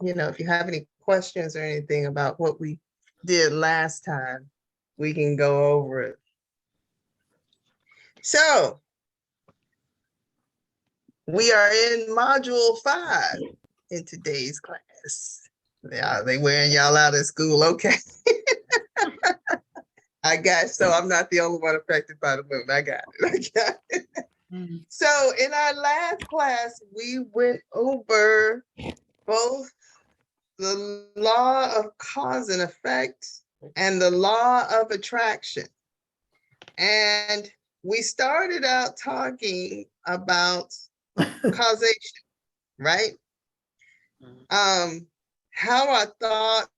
if you have any questions or anything about what we did last time, we can go over it. So we are in module 5 in today's class. Yeah, they wearing y'all out at school. Okay. So I'm not the only one affected by the moon. I got it. So in our last class, we went over both the law of cause and effect and the law of attraction. And we started out talking about causation, right? How our thoughts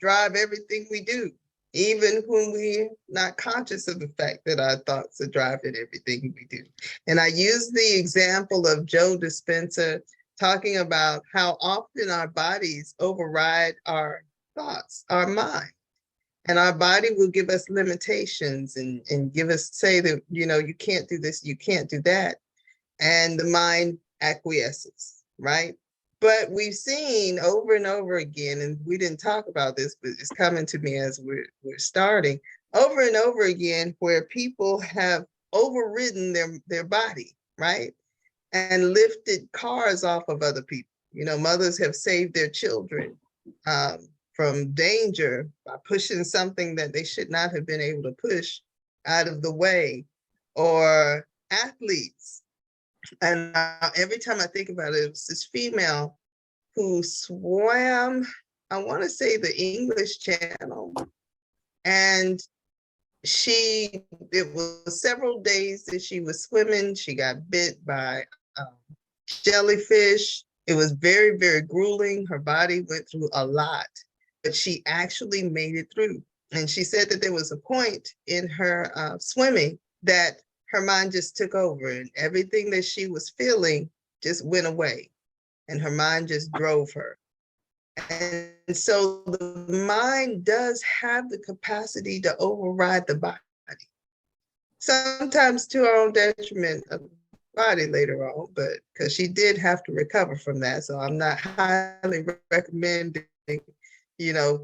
drive everything we do, even when we're not conscious of the fact that our thoughts are driving everything we do. And I use the example of Joe Dispenza talking about how often our bodies override our thoughts, our mind. And our body will give us limitations and give us, say that, you can't do this, you can't do that. And the mind acquiesces, right? But we've seen over and over again, and we didn't talk about this, but it's coming to me as we're starting, over and over again, where people have overridden their body, right? And lifted cars off of other people. Mothers have saved their children from danger by pushing something that they should not have been able to push out of the way, or athletes. And every time I think about it, it was this female who swam, I want to say the English Channel. And it was several days that she was swimming. She got bit by jellyfish. It was very, very grueling. Her body went through a lot, but she actually made it through. And she said that there was a point in her swimming that her mind just took over, and everything that she was feeling just went away, and her mind just drove her. And so the mind does have the capacity to override the body, sometimes to our own detriment of the body later on, but because she did have to recover from that. So I'm not highly recommending,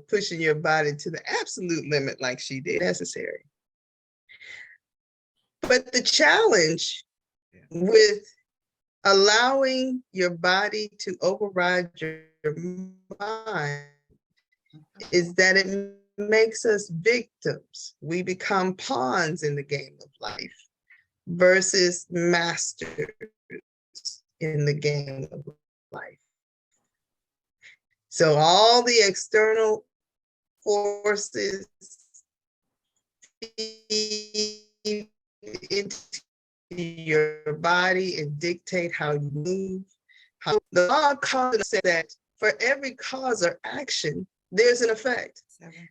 pushing your body to the absolute limit like she did, necessary. But the challenge with allowing your body to override your mind is that it makes us victims. We become pawns in the game of life versus masters in the game of life. So all the external forces feed into your body and dictate how you move. The law of cause said that for every cause or action, there's an effect.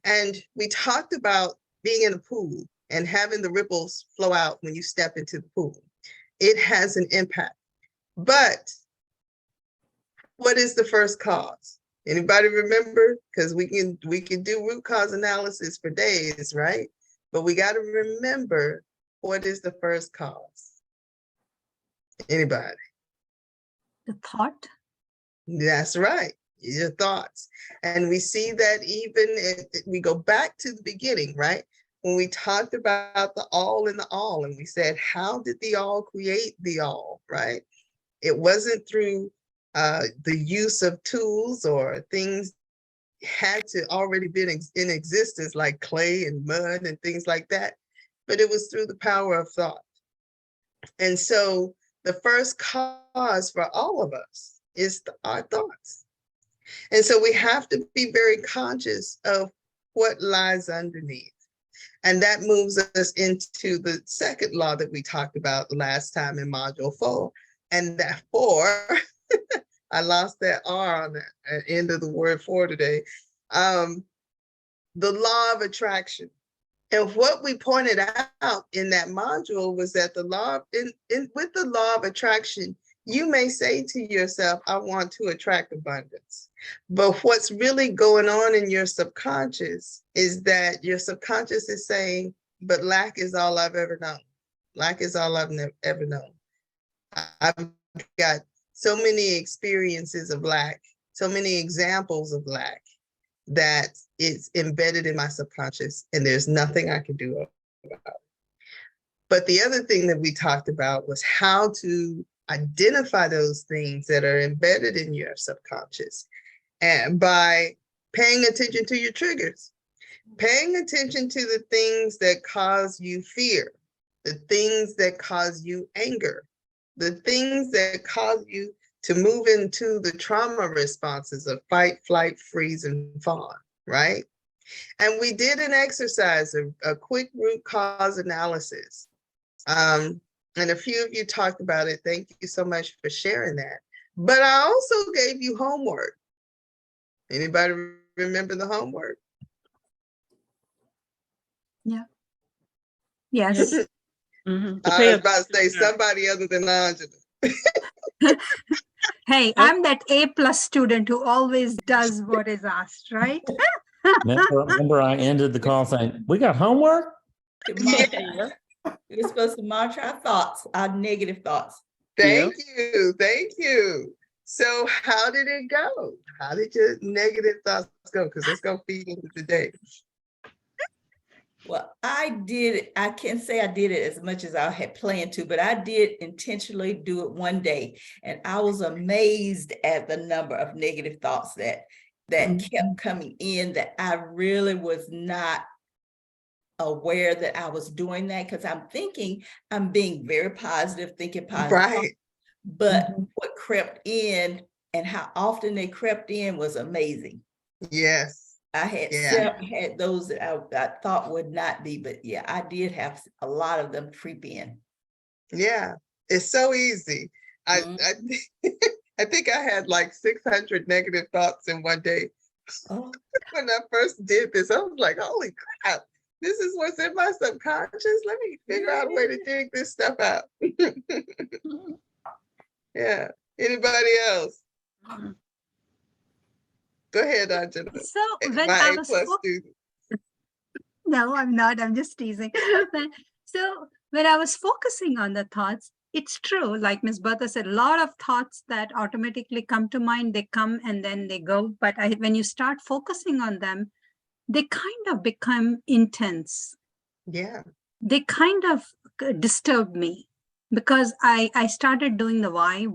And we talked about being in a pool and having the ripples flow out when you step into the pool. It has an impact. But what is the first cause? Anybody remember? Because we can do root cause analysis for days, right? But we got to remember, what is the first cause? Anybody? The thought. That's right, your thoughts. And we see that even we go back to the beginning, right? When we talked about the all in the all, and we said, how did the all create the all, right? It wasn't through the use of tools or things had to already been in existence, like clay and mud and things like that, but it was through the power of thought. And so the first cause for all of us is our thoughts. And so we have to be very conscious of what lies underneath. And that moves us into the second law that we talked about last time in module 4. And that 4, I lost that R on the end of the word for today. The law of attraction. And what we pointed out in that module was that the law with the law of attraction, you may say to yourself, I want to attract abundance. But what's really going on in your subconscious is that your subconscious is saying, but lack is all I've ever known. Lack is all I've ever known. I've got so many experiences of lack, so many examples of lack that it's embedded in my subconscious and there's nothing I can do about it. But the other thing that we talked about was how to identify those things that are embedded in your subconscious, and by paying attention to your triggers, paying attention to the things that cause you fear, the things that cause you anger, the things that cause you to move into the trauma responses of fight, flight, freeze, and fawn, right? And we did an exercise, a quick root cause analysis. And a few of you talked about it. Thank you so much for sharing that. But I also gave you homework. Anybody remember the homework? Yes. Mhm. I was about to say somebody other than Angela. Hey, I'm that A+ student who always does what is asked, right? Remember, I ended the call saying, "We got homework." Yeah. We're supposed to monitor our thoughts, our negative thoughts. Thank you. Thank you. So how did it go? How did your negative thoughts go? Because let's go feed into the day. Well, I can't say I did it as much as I had planned to, but I did intentionally do it one day. And I was amazed at the number of negative thoughts that kept coming in, that I really was not aware that I was doing that, because I'm being very positive, thinking positive. Right. But what crept in and how often they crept in was amazing. Yes. I had those that I thought would not be, but yeah, I did have a lot of them creep in. Yeah. It's so easy. I think I had like 600 negative thoughts in one day. Oh. When I first did this, I was like, holy crap, this is what's in my subconscious. Let me figure out a way to dig this stuff out. Yeah. Anybody else? Go ahead, Angela. So when My I A+ was student. No, I'm not. I'm just teasing. So when I was focusing on the thoughts, it's true. Like Ms. Bertha said, a lot of thoughts that automatically come to mind, they come and then they go. But when you start focusing on them, they kind of become intense. Yeah. They kind of disturbed me because I started doing the why.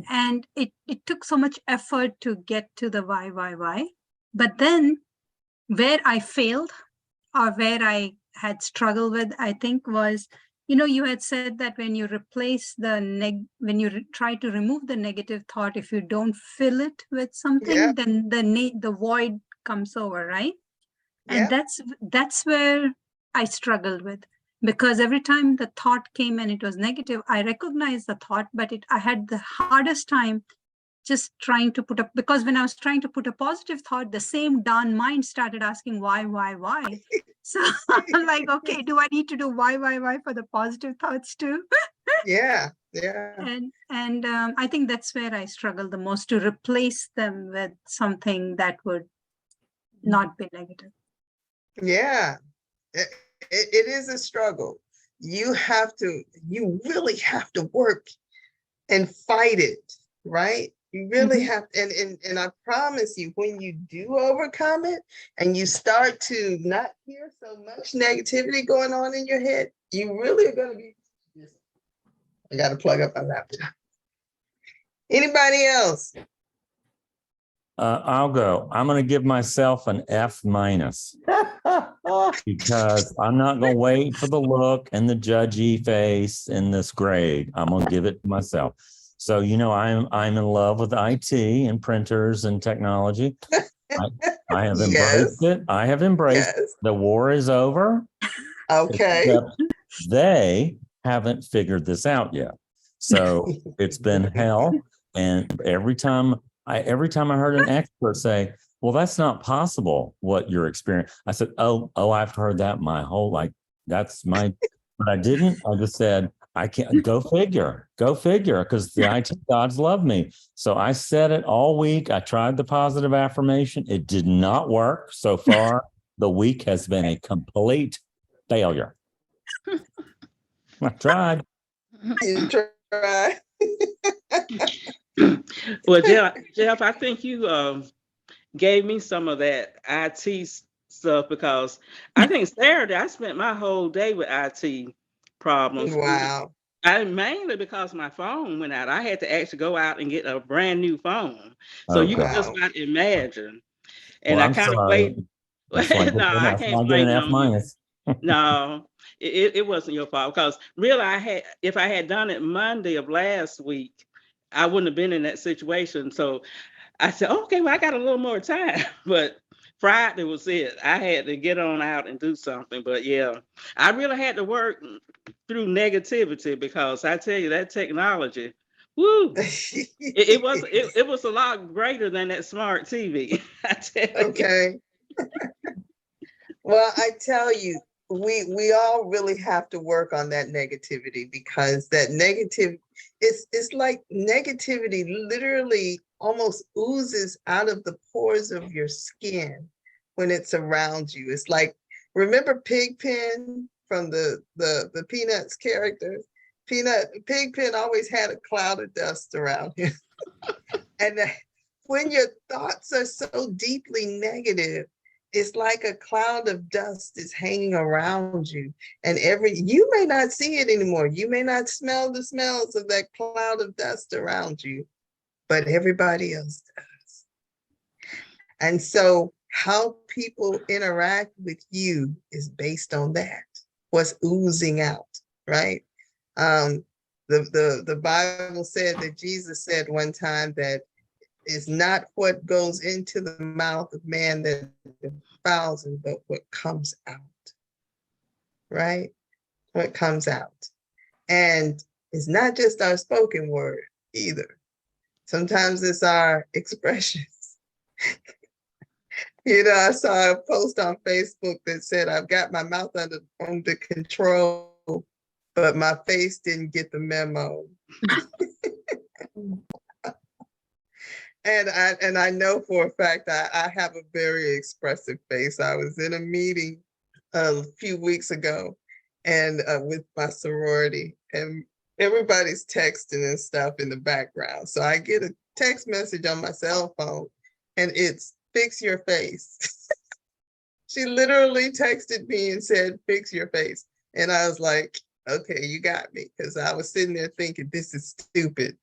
And it took so much effort to get to the why. But then where I failed or where I had struggled with, I think was, you had said that when you replace when you try to remove the negative thought, if you don't fill it with something, then the void comes over, right? And that's where I struggled with, because every time the thought came and it was negative, I recognized the thought, but I had the hardest time just trying to put up, because when I was trying to put a positive thought, the same darn mind started asking why. So I'm like, okay, do I need to do why for the positive thoughts too? Yeah. And I think that's where I struggle the most, to replace them with something that would not be negative. Yeah. It is a struggle. You really have to work and fight it, right? You really have, and I promise you, when you do overcome it and you start to not hear so much negativity going on in your head, you really are going to be, I got to plug up my laptop. Anybody else? I'll go. I'm going to give myself an F- because I'm not going to wait for the look and the judgy face in this grade. I'm going to give it to myself. So, I'm in love with IT and printers and technology. I have embraced it. I have embraced it. The war is over. Okay. They haven't figured this out yet. So it's been hell. And every time I heard an expert say, well, that's not possible, what you're experiencing. I said, oh, I've heard that my whole life. But I didn't. I just said, I can't, go figure, because the IT gods love me. So I said it all week. I tried the positive affirmation. It did not work so far. The week has been a complete failure. I tried. You tried. Well, Jeff, I think you gave me some of that IT stuff because I think Saturday I spent my whole day with IT problems. Wow. I mainly because my phone went out. I had to actually go out and get a brand new phone. So Oh, you can God. just Wow. not imagine. And Well, I I'm kind of sorry. wait. That's why I No, I that's why can't I get an blame it F on you. minus. No, it wasn't your fault because really if I had done it Monday of last week, I wouldn't have been in that situation. So I said, okay, well, I got a little more time. But Friday was it. I had to get on out and do something. But yeah, I really had to work through negativity because I tell you that technology, woo, it was a lot greater than that smart TV. I tell you. Okay. Well, I tell you, we all really have to work on that negativity, because that negative, it's like negativity literally almost oozes out of the pores of your skin when it's around you. It's like, remember Pigpen from the Peanuts characters? Pigpen always had a cloud of dust around him. And when your thoughts are so deeply negative, it's like a cloud of dust is hanging around you. And you may not see it anymore. You may not smell the smells of that cloud of dust around you, but everybody else does. And so how people interact with you is based on that, what's oozing out, right? The Bible said that Jesus said one time that it's not what goes into the mouth of man that defiles him, but what comes out, right? What comes out. And it's not just our spoken word either. Sometimes it's our expressions. You know, I saw a post on Facebook that said, I've got my mouth under control, but my face didn't get the memo. And I know for a fact I have a very expressive face. I was in a meeting a few weeks ago and with my sorority, and everybody's texting and stuff in the background. So I get a text message on my cell phone and it's fix your face. She literally texted me and said, fix your face. And I was like, okay, you got me. Because I was sitting there thinking, this is stupid.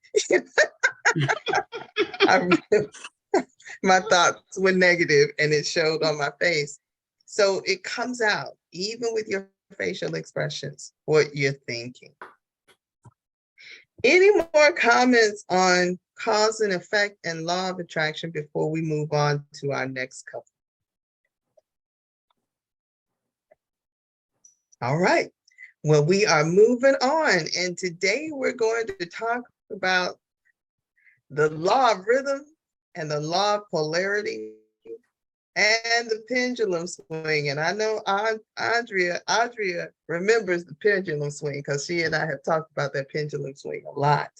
My thoughts were negative and it showed on my face. So it comes out, even with your facial expressions, what you're thinking. Any more comments on cause and effect and law of attraction before we move on to our next couple? All right. Well, we are moving on. And today we're going to talk about the law of rhythm and the law of polarity and the pendulum swing. And I know Andrea remembers the pendulum swing because she and I have talked about that pendulum swing a lot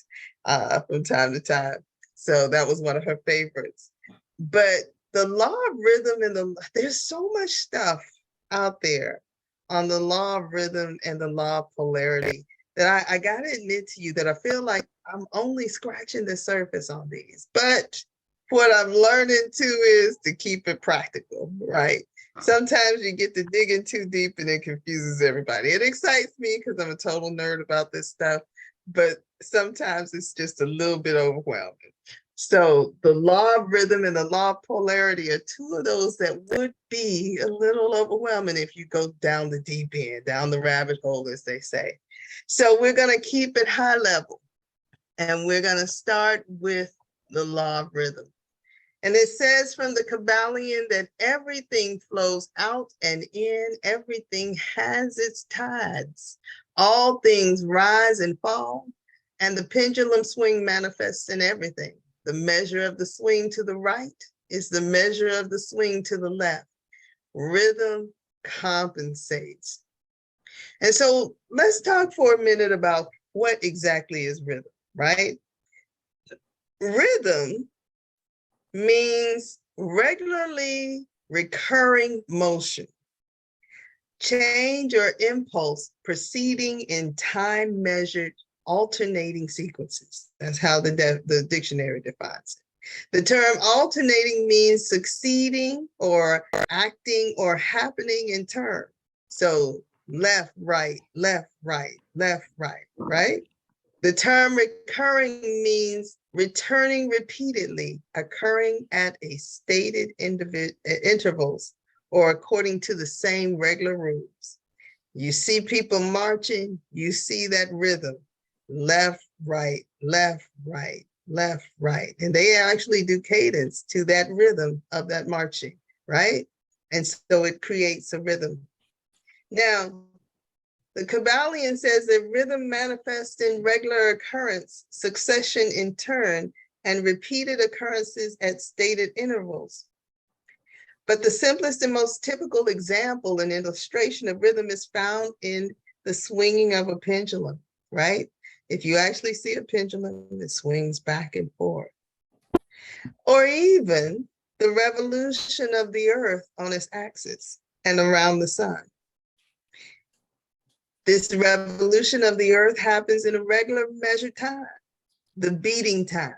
from time to time. So that was one of her favorites. But the law of rhythm and there's so much stuff out there on the law of rhythm and the law of polarity that I gotta admit to you that I feel like I'm only scratching the surface on these. But what I'm learning too is to keep it practical, right? Sometimes you get to digging too deep and it confuses everybody. It excites me because I'm a total nerd about this stuff, but sometimes it's just a little bit overwhelming. So the law of rhythm and the law of polarity are two of those that would be a little overwhelming if you go down the deep end, down the rabbit hole, as they say. So we're going to keep it high level, and we're going to start with the law of rhythm. And it says from the Kabbalion that everything flows out and in, everything has its tides. All things rise and fall, and the pendulum swing manifests in everything. The measure of the swing to the right is the measure of the swing to the left. Rhythm compensates. And so let's talk for a minute about what exactly is rhythm, right? Rhythm means regularly recurring motion, change or impulse proceeding in time-measured alternating sequences. That's how the dictionary defines it. The term alternating means succeeding or acting or happening in turn. So left, right, left, right, left, right, right? The term recurring means returning repeatedly, occurring at a stated intervals or according to the same regular rules. You see people marching, you see that rhythm, left, right, left, right, left, right. And they actually do cadence to that rhythm of that marching, right? And so it creates a rhythm. Now, the Kabbalion says that rhythm manifests in regular occurrence, succession in turn, and repeated occurrences at stated intervals. But the simplest and most typical example and illustration of rhythm is found in the swinging of a pendulum, right? If you actually see a pendulum, it swings back and forth. Or even the revolution of the earth on its axis and around the sun. This revolution of the earth happens in a regular measured time, the beating time.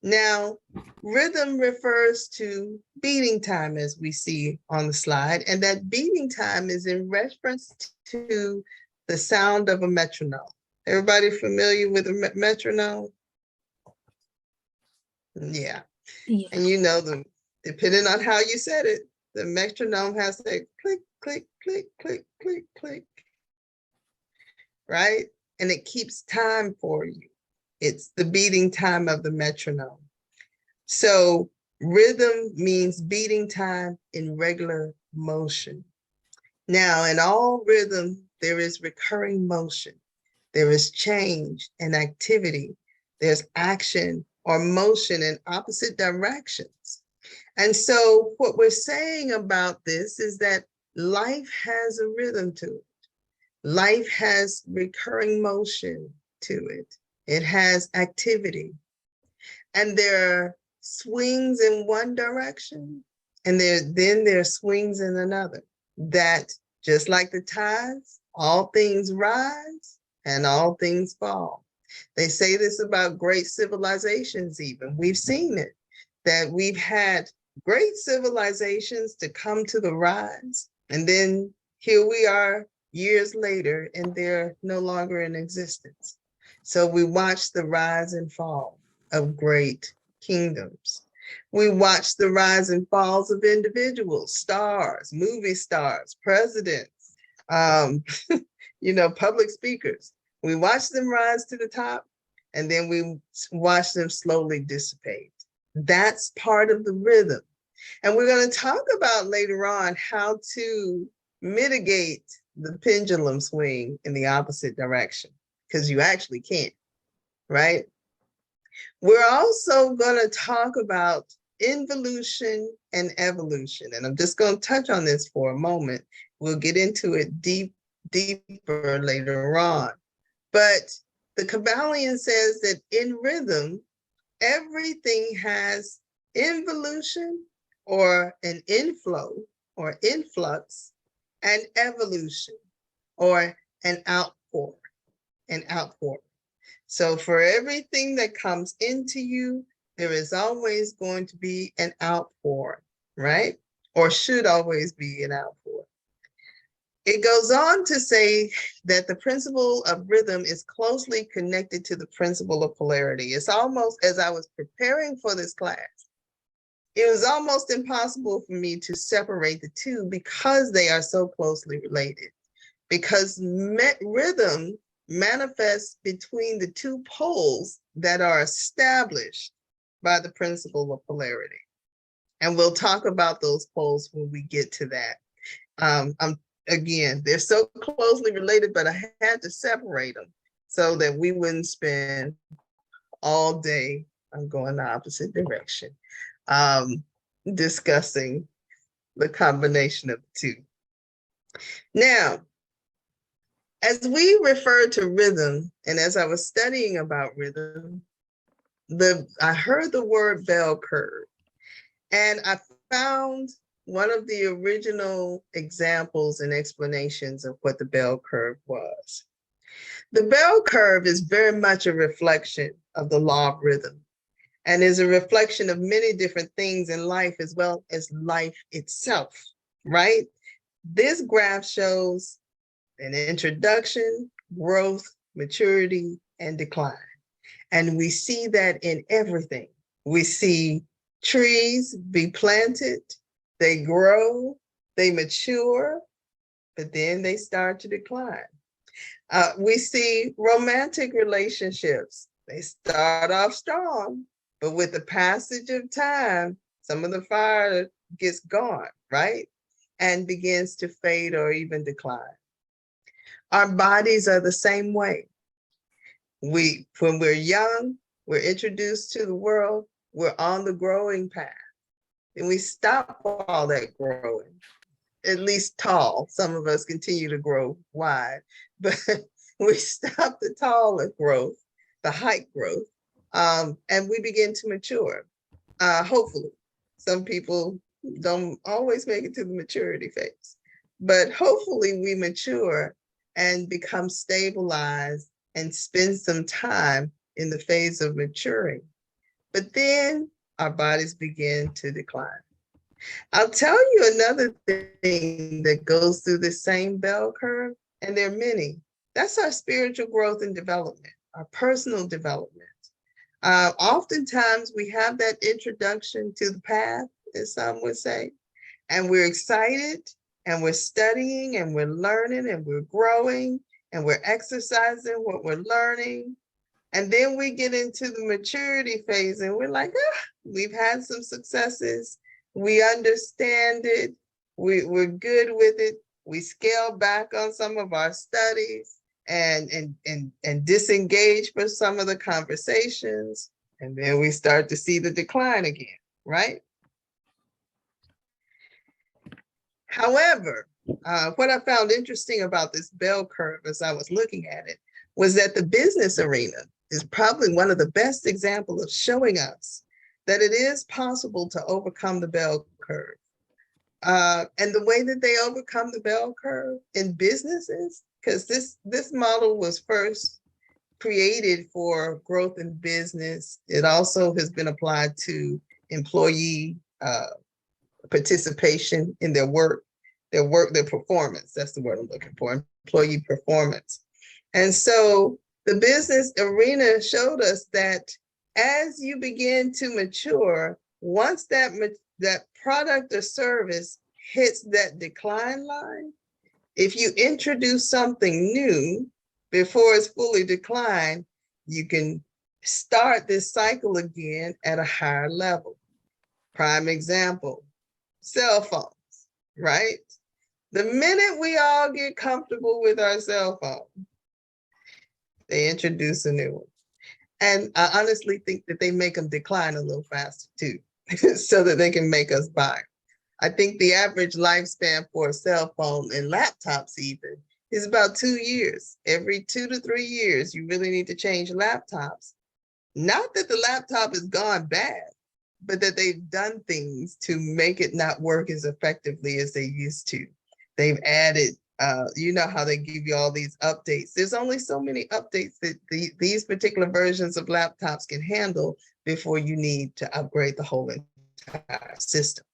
Now, rhythm refers to beating time as we see on the slide, and that beating time is in reference to the sound of a metronome. Everybody familiar with a metronome? Yeah. Yeah. And you know, depending on how you said it, the metronome has that click, click, click, click, click, click, right? And it keeps time for you. It's the beating time of the metronome. So rhythm means beating time in regular motion. Now, in all rhythm, there is recurring motion. There is change and activity. There's action or motion in opposite directions. And so what we're saying about this is that life has a rhythm to it. Life has recurring motion to it. It has activity. And there are swings in one direction, and then there are swings in another. That, just like the tides, all things rise and all things fall. They say this about great civilizations even. We've seen it, that we've had great civilizations to come to the rise, and then here we are years later, and they're no longer in existence. So we watch the rise and fall of great kingdoms. We watch the rise and falls of individuals, stars, movie stars, presidents, public speakers. We watch them rise to the top, and then we watch them slowly dissipate. That's part of the rhythm. And we're going to talk about later on how to mitigate the pendulum swing in the opposite direction, because you actually can't, right? We're also going to talk about involution and evolution. And I'm just going to touch on this for a moment. We'll get into it deeper later on. But the Kabbalion says that in rhythm, everything has involution or an inflow or influx, and evolution or an outpour. So for everything that comes into you, there is always going to be an outpour, right? Or should always be an outpour. It goes on to say that the principle of rhythm is closely connected to the principle of polarity. It's almost, as I was preparing for this class, it was almost impossible for me to separate the two because they are so closely related. Because rhythm manifests between the two poles that are established by the principle of polarity. And we'll talk about those poles when we get to that. Again, they're so closely related, but I had to separate them so that we wouldn't spend all day going the opposite direction, discussing the combination of the two. Now, as we refer to rhythm, and as I was studying about rhythm, I heard the word bell curve, and I found one of the original examples and explanations of what the bell curve was. The bell curve is very much a reflection of the law of rhythm and is a reflection of many different things in life as well as life itself, right? This graph shows an introduction, growth, maturity, and decline. And we see that in everything. We see trees be planted, they grow, they mature, but then they start to decline. We see romantic relationships. They start off strong, but with the passage of time, some of the fire gets gone, right? And begins to fade or even decline. Our bodies are the same way. When we're young, we're introduced to the world, we're on the growing path. And we stop all that growing, at least tall. Some of us continue to grow wide, but we stop the taller growth, the height growth, and we begin to mature. Hopefully, some people don't always make it to the maturity phase, but hopefully we mature and become stabilized and spend some time in the phase of maturing. But then our bodies begin to decline. I'll tell you another thing that goes through the same bell curve, and there are many. That's our spiritual growth and development, our personal development. Oftentimes we have that introduction to the path, as some would say, and we're excited and we're studying and we're learning and we're growing and we're exercising what we're learning. And then we get into the maturity phase and we're like, we've had some successes. We understand it. We're good with it. We scale back on some of our studies and disengage for some of the conversations. And then we start to see the decline again, right? However, what I found interesting about this bell curve as I was looking at it was that the business arena is probably one of the best examples of showing us that it is possible to overcome the bell curve. And the way that they overcome the bell curve in businesses, because this model was first created for growth in business. It also has been applied to employee participation in their performance. That's the word I'm looking for, employee performance. And so the business arena showed us that as you begin to mature, once that product or service hits that decline line, if you introduce something new before it's fully declined, you can start this cycle again at a higher level. Prime example, cell phones, right? The minute we all get comfortable with our cell phone, they introduce a new one. And I honestly think that they make them decline a little faster too, so that they can make us buy. I think the average lifespan for a cell phone and laptops even is about 2 years. Every 2 to 3 years, you really need to change laptops. Not that the laptop has gone bad, but that they've done things to make it not work as effectively as they used to. They've added, you know how they give you all these updates. There's only so many updates that these particular versions of laptops can handle before you need to upgrade the whole entire system.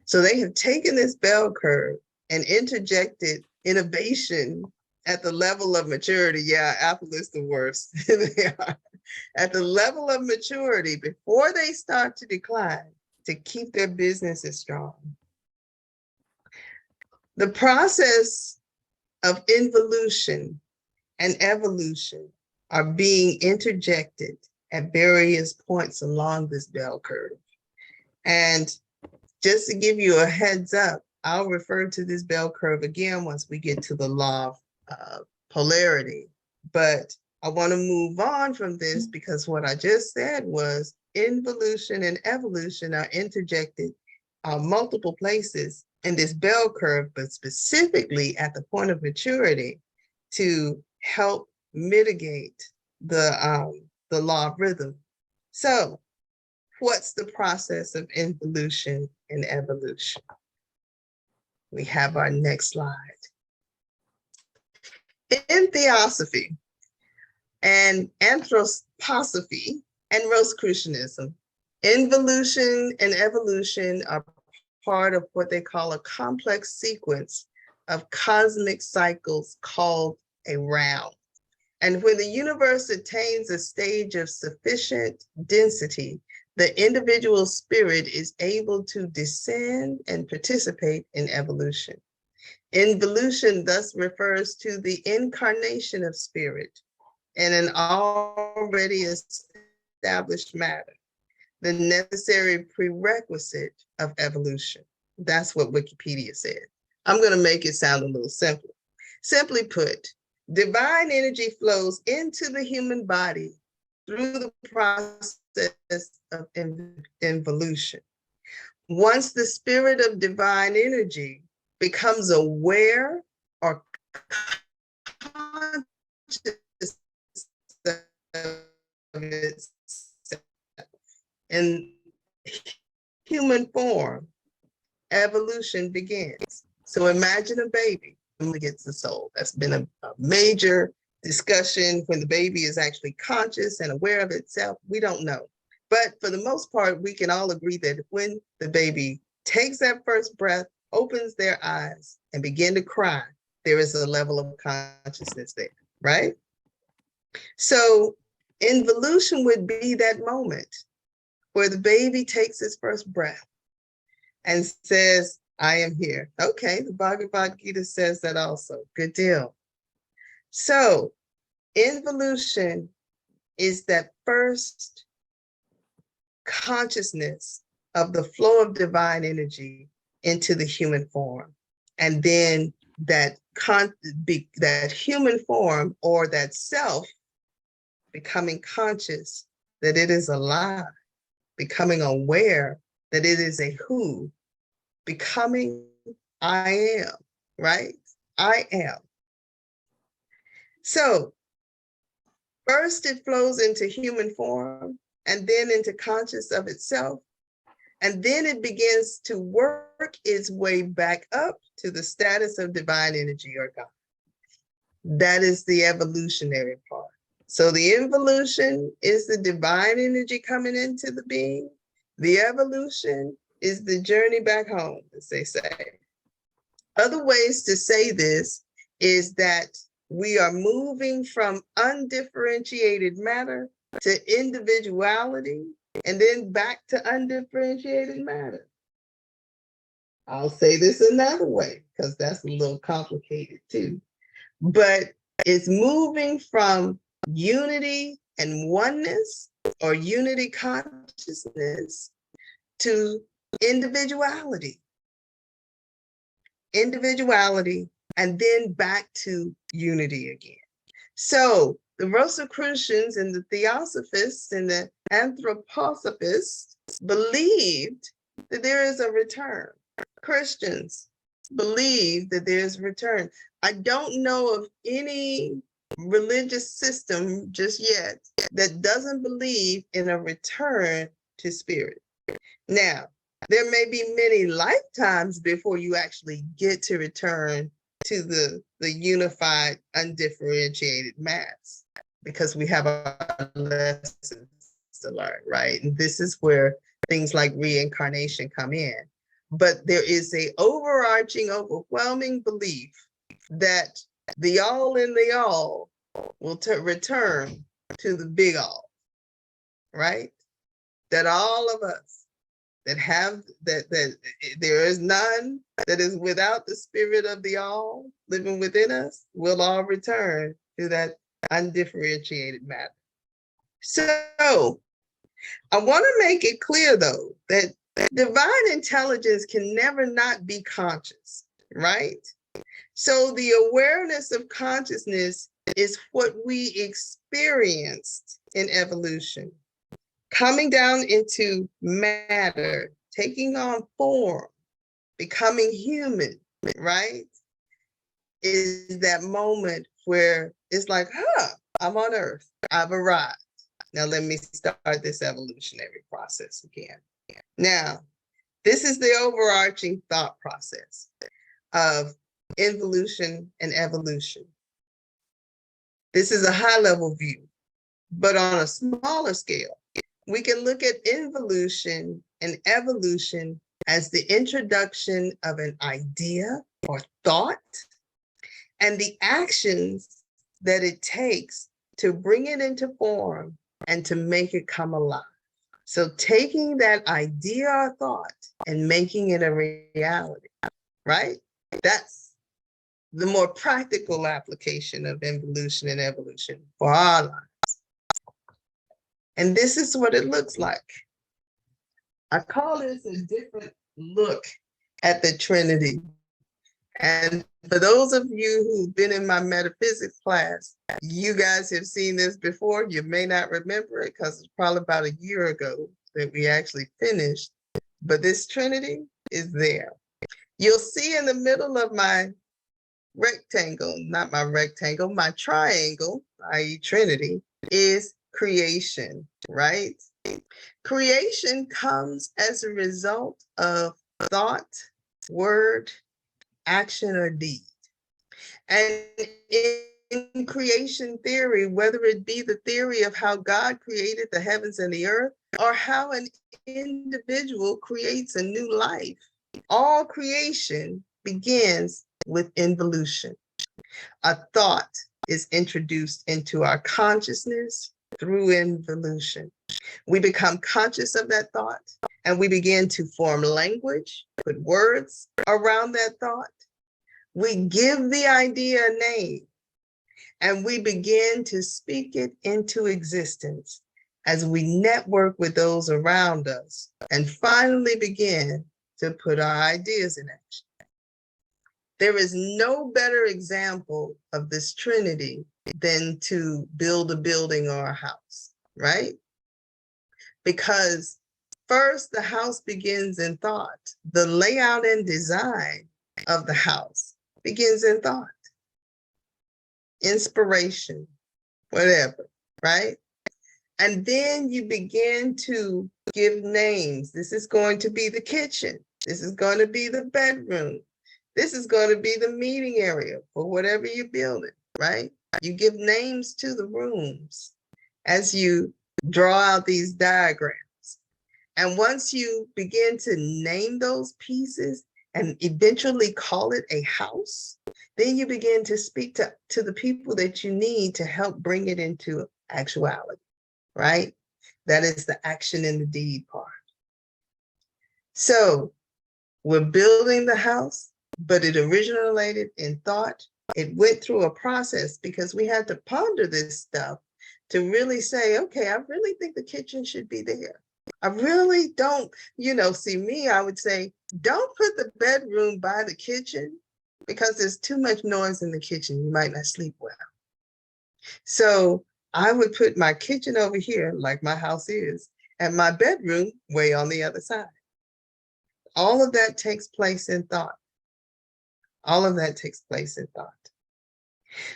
So they have taken this bell curve and interjected innovation at the level of maturity. Yeah, Apple is the worst. They are at the level of maturity before they start to decline to keep their businesses strong. The process of involution and evolution are being interjected at various points along this bell curve. And just to give you a heads up, I'll refer to this bell curve again once we get to the law of polarity. But I want to move on from this because what I just said was involution and evolution are interjected multiple places in this bell curve, but specifically at the point of maturity to help mitigate the law of rhythm. So what's the process of involution and evolution? We have our next slide. In theosophy, and anthroposophy and Rosicrucianism. Involution and evolution are part of what they call a complex sequence of cosmic cycles called a round. And when the universe attains a stage of sufficient density, the individual spirit is able to descend and participate in evolution. Involution thus refers to the incarnation of spirit in an already established matter, the necessary prerequisite of evolution. That's what Wikipedia said. I'm going to make it sound a little simpler. Simply put, divine energy flows into the human body through the process of involution. Once the spirit of divine energy becomes aware or conscious of itself in human form, evolution begins. So imagine a baby who gets the soul. That's been a major discussion. When the baby is actually conscious and aware of itself, we don't know. But for the most part, we can all agree that when the baby takes that first breath, opens their eyes, and begin to cry, there is a level of consciousness there, right? So involution would be that moment where the baby takes his first breath and says, I am here. Okay, the Bhagavad Gita says that also. Good deal. So involution is that first consciousness of the flow of divine energy into the human form. And then that human form or that self becoming conscious that it is alive, becoming aware that it is a who, becoming I am, right? I am. So first it flows into human form and then into conscious of itself. And then it begins to work its way back up to the status of divine energy or God. That is the evolutionary part. So the involution is the divine energy coming into the being. The evolution is the journey back home, as they say. Other ways to say this is that we are moving from undifferentiated matter to individuality and then back to undifferentiated matter. I'll say this another way because that's a little complicated too. But it's moving from unity and oneness or unity consciousness to individuality. Individuality and then back to unity again. So the Rosicrucians and the Theosophists and the Anthroposophists believed that there is a return. Christians believe that there's a return. I don't know of any religious system just yet that doesn't believe in a return to spirit. Now, there may be many lifetimes before you actually get to return to the unified, undifferentiated mass, because we have our lessons to learn, right? And this is where things like reincarnation come in. But there is a overarching, overwhelming belief that the all in the all will return to the big all, right? That all of us that have that there is none that is without the spirit of the all living within us will all return to that undifferentiated matter. So I want to make it clear though that divine intelligence can never not be conscious, right? So the awareness of consciousness is what we experienced in evolution. Coming down into matter, taking on form, becoming human, right? Is that moment where it's like, I'm on Earth, I've arrived. Now let me start this evolutionary process again. Now, this is the overarching thought process of involution and evolution. This is a high-level view. But on a smaller scale, we can look at involution and evolution as the introduction of an idea or thought and the actions that it takes to bring it into form and to make it come alive. So taking that idea or thought and making it a reality, right? That's the more practical application of involution and evolution for our lives. And this is what it looks like. I call this a different look at the Trinity. And for those of you who've been in my metaphysics class, you guys have seen this before. You may not remember it because it's probably about a year ago that we actually finished. But this Trinity is there. You'll see in the middle of my rectangle, not my rectangle, my triangle, i.e. Trinity, is creation, right? Creation comes as a result of thought, word, action, or deed. And in creation theory, whether it be the theory of how God created the heavens and the earth, or how an individual creates a new life, all creation begins with involution. A thought is introduced into our consciousness through involution. We become conscious of that thought and we begin to form language, put words around that thought. We give the idea a name and we begin to speak it into existence as we network with those around us and finally begin to put our ideas in action. There is no better example of this Trinity than to build a building or a house, right? Because first, the house begins in thought. The layout and design of the house begins in thought, inspiration, whatever, right? And then you begin to give names. This is going to be the kitchen. This is going to be the bedroom. This is going to be the meeting area for whatever you're building, right? You give names to the rooms as you draw out these diagrams. And once you begin to name those pieces and eventually call it a house, then you begin to speak to the people that you need to help bring it into actuality, right? That is the action and the deed part. So we're building the house, but it originated in thought. It went through a process because we had to ponder this stuff to really say, okay, I really think the kitchen should be there. I really don't, see me, I would say, don't put the bedroom by the kitchen because there's too much noise in the kitchen. You might not sleep well. So I would put my kitchen over here, like my house is, and my bedroom way on the other side. All of that takes place in thought. All of that takes place in thought.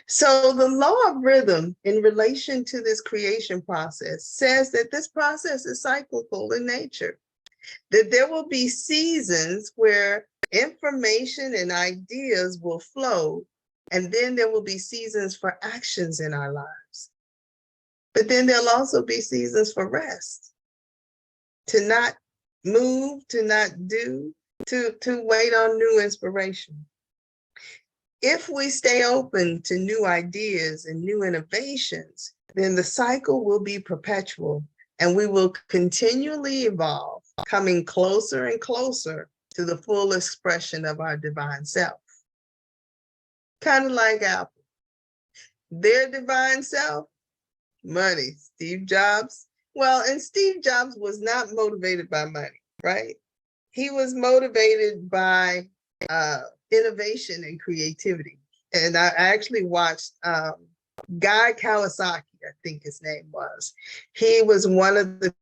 So the law of rhythm in relation to this creation process says that this process is cyclical in nature, that there will be seasons where information and ideas will flow, and then there will be seasons for actions in our lives. But then there'll also be seasons for rest, to not move, to not do, to wait on new inspiration. If we stay open to new ideas and new innovations, then the cycle will be perpetual and we will continually evolve, coming closer and closer to the full expression of our divine self. Kind of like Apple. Their divine self, money. Steve Jobs. Well, and Steve Jobs was not motivated by money, right? He was motivated by innovation and creativity. And I actually watched Guy Kawasaki, I think his name was. He was one of the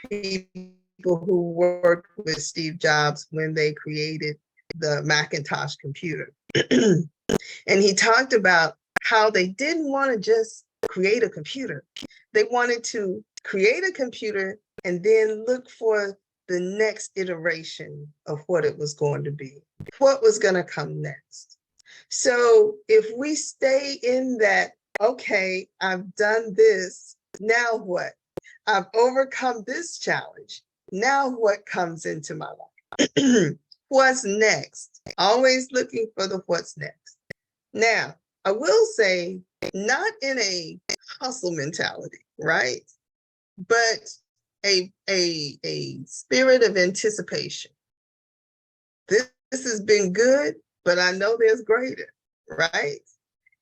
people who worked with Steve Jobs when they created the Macintosh computer. And he talked about how they didn't want to just create a computer. They wanted to create a computer and then look for the next iteration of what it was going to be, what was going to come next. So if we stay in that, okay, I've done this, Now what? I've overcome this challenge. Now what comes into my life? What's next? Always looking for the what's next. Now, I will say, not in a hustle mentality, right? But a spirit of anticipation. This has been good, but I know there's greater, right?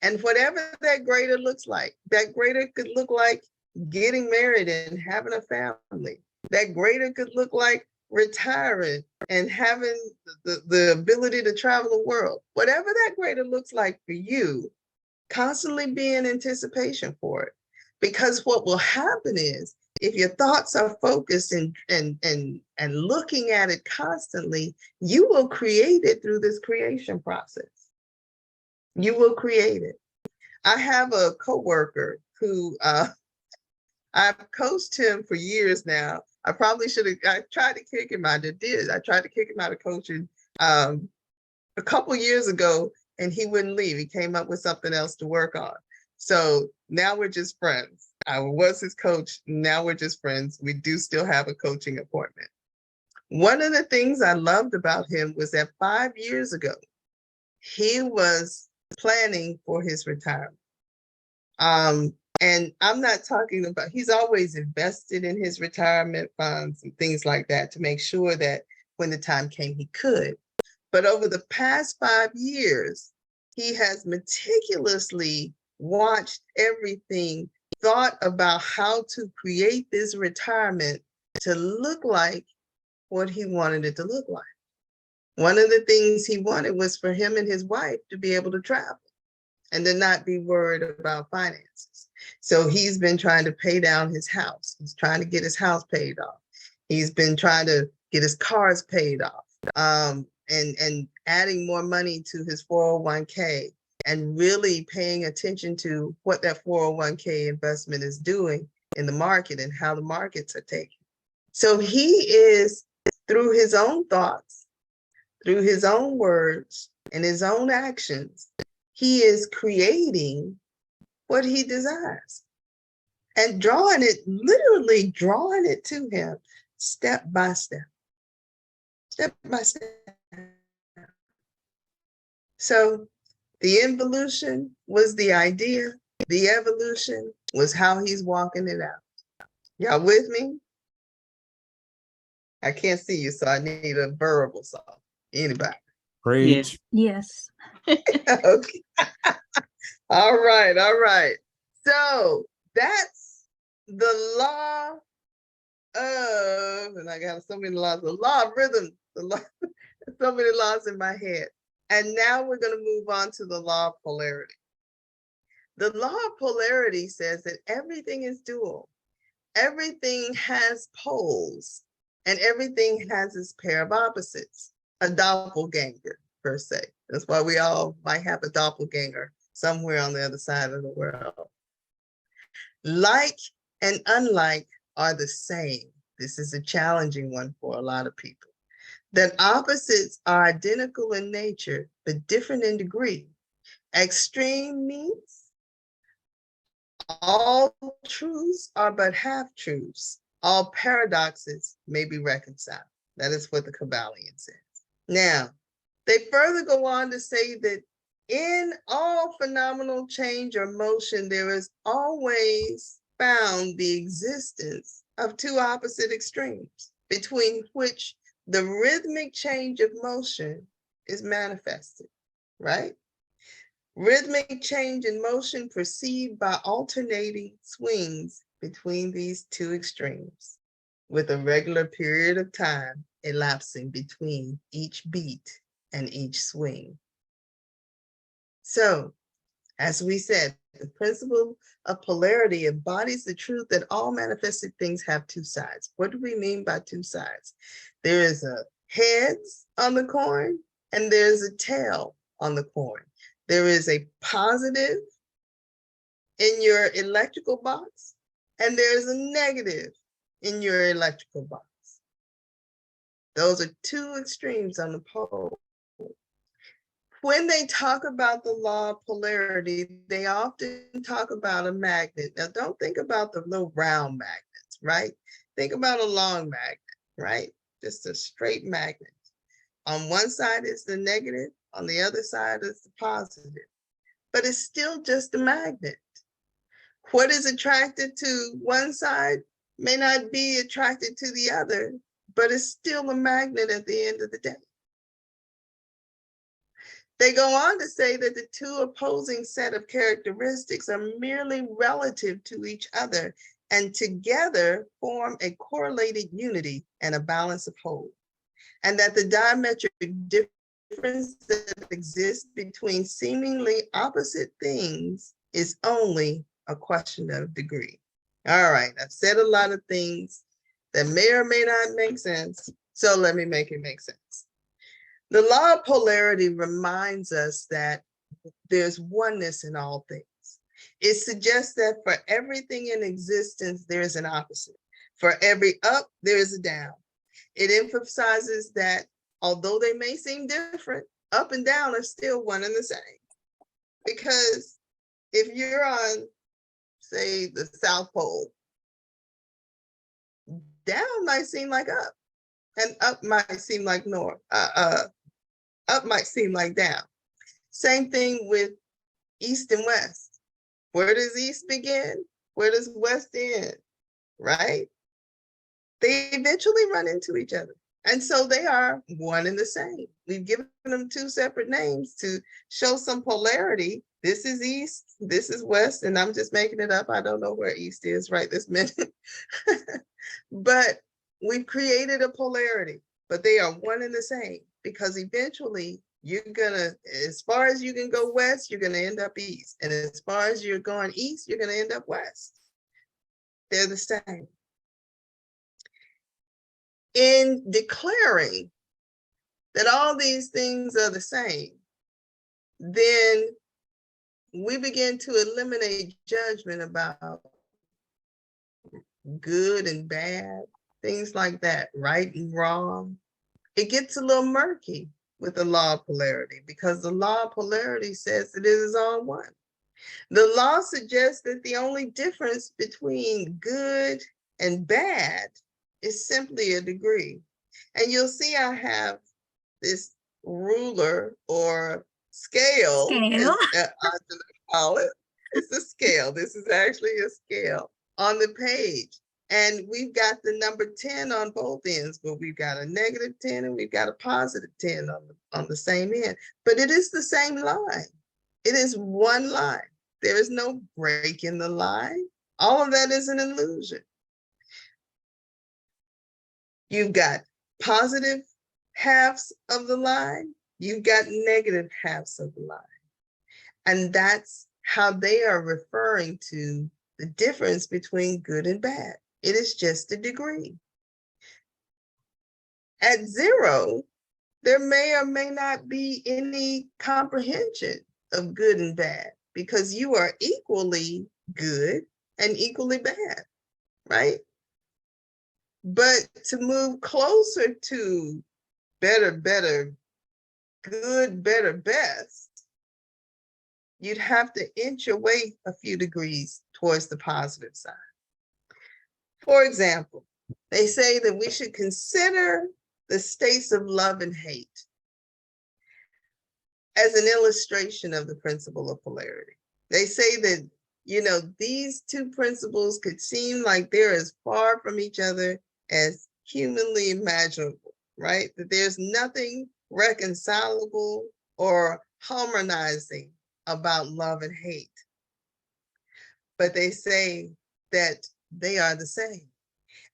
And whatever that greater looks like, that greater could look like getting married and having a family. That greater could look like retiring and having the ability to travel the world. Whatever that greater looks like for you, constantly be in anticipation for it. Because what will happen is, if your thoughts are focused and looking at it constantly, you will create it through this creation process. You will create it. I have a coworker who I've coached him for years now. I probably should have. I tried to kick him out. I tried to kick him out of coaching a couple years ago, and he wouldn't leave. He came up with something else to work on. So now we're just friends. I was his coach. Now we're just friends. We do still have a coaching appointment. One of the things I loved about him was that 5 years ago, he was planning for his retirement. And I'm not talking about, he's always invested in his retirement funds and things like that to make sure that when the time came, he could. But over the past 5 years, he has meticulously watched everything, thought about how to create this retirement to look like what he wanted it to look like. One of the things he wanted was for him and his wife to be able to travel and to not be worried about finances. So he's been trying to pay down his house. He's trying to get his house paid off. He's been trying to get his cars paid off, and adding more money to his 401k and really paying attention to what that 401k investment is doing in the market and how the markets are taking. So he is, through his own thoughts, through his own words and his own actions, he is creating what he desires and drawing it, literally drawing it to him step by step, step by step. So the involution was the idea. The evolution was how he's walking it out. Y'all with me? I can't see you, so I need a verbal song. Anybody? Preach. Yes. Okay. All right, all right. So that's the law of, and I got so many laws, the law of rhythm, so many laws in my head. And now we're going to move on to the law of polarity. The law of polarity says that everything is dual. Everything has poles, and everything has its pair of opposites, a doppelganger per se. That's why we all might have a doppelganger somewhere on the other side of the world. Like and unlike are the same. This is a challenging one for a lot of people. That opposites are identical in nature, but different in degree. Extreme means all truths are but half truths. All paradoxes may be reconciled. That is what the Kabbalion says. Now, they further go on to say that in all phenomenal change or motion, there is always found the existence of two opposite extremes, between which the rhythmic change of motion is manifested, right? Rhythmic change in motion perceived by alternating swings between these two extremes, with a regular period of time elapsing between each beat and each swing. So, as we said, the principle of polarity embodies the truth that all manifested things have two sides. What do we mean by two sides? There is a heads on the coin and there's a tail on the coin. There is a positive in your electrical box and there's a negative in your electrical box. Those are two extremes on the pole. When they talk about the law of polarity, they often talk about a magnet. Now, don't think about the little round magnets, right? Think about a long magnet, right? Just a straight magnet. On one side is the negative, on the other side is the positive, but it's still just a magnet. What is attracted to one side may not be attracted to the other, but it's still a magnet at the end of the day. They go on to say that the two opposing set of characteristics are merely relative to each other and together form a correlated unity and a balance of whole. And that the diametric difference that exists between seemingly opposite things is only a question of degree. All right, I've said a lot of things that may or may not make sense, so let me make it make sense. The law of polarity reminds us that there's oneness in all things. It suggests that for everything in existence, there's an opposite. For every up, there is a down. It emphasizes that although they may seem different, up and down are still one and the same. Because if you're on, say, the South Pole, down might seem like up, and up might seem like north. Up might seem like down. Same thing with east and west. Where does east begin? Where does west end? Right? They eventually run into each other. And so they are one and the same. We've given them two separate names to show some polarity. This is east, this is west, and I'm just making it up. I don't know where east is right this minute. But we've created a polarity, but they are one and the same, because eventually you're gonna, as far as you can go west, you're gonna end up east. And as far as you're going east, you're gonna end up west. They're the same. In declaring that all these things are the same, then we begin to eliminate judgment about good and bad, things like that, right and wrong. It gets a little murky with the law of polarity, because the law of polarity says that it is all one. The law suggests that the only difference between good and bad is simply a degree. And you'll see I have this ruler or scale, as Angela call it. It's a scale. This is actually a scale on the page. And we've got the number 10 on both ends, but we've got a negative 10 and we've got a positive 10 on the same end. But it is the same line. It is one line. There is no break in the line. All of that is an illusion. You've got positive halves of the line. You've got negative halves of the line. And that's how they are referring to the difference between good and bad. It is just a degree. At 0, there may or may not be any comprehension of good and bad, because you are equally good and equally bad, right? But to move closer to better, better, good, better, best, you'd have to inch away a few degrees towards the positive side. For example, they say that we should consider the states of love and hate as an illustration of the principle of polarity. They say that, you know, these two principles could seem like they're as far from each other as humanly imaginable, right? That there's nothing reconcilable or harmonizing about love and hate. But they say that they are the same.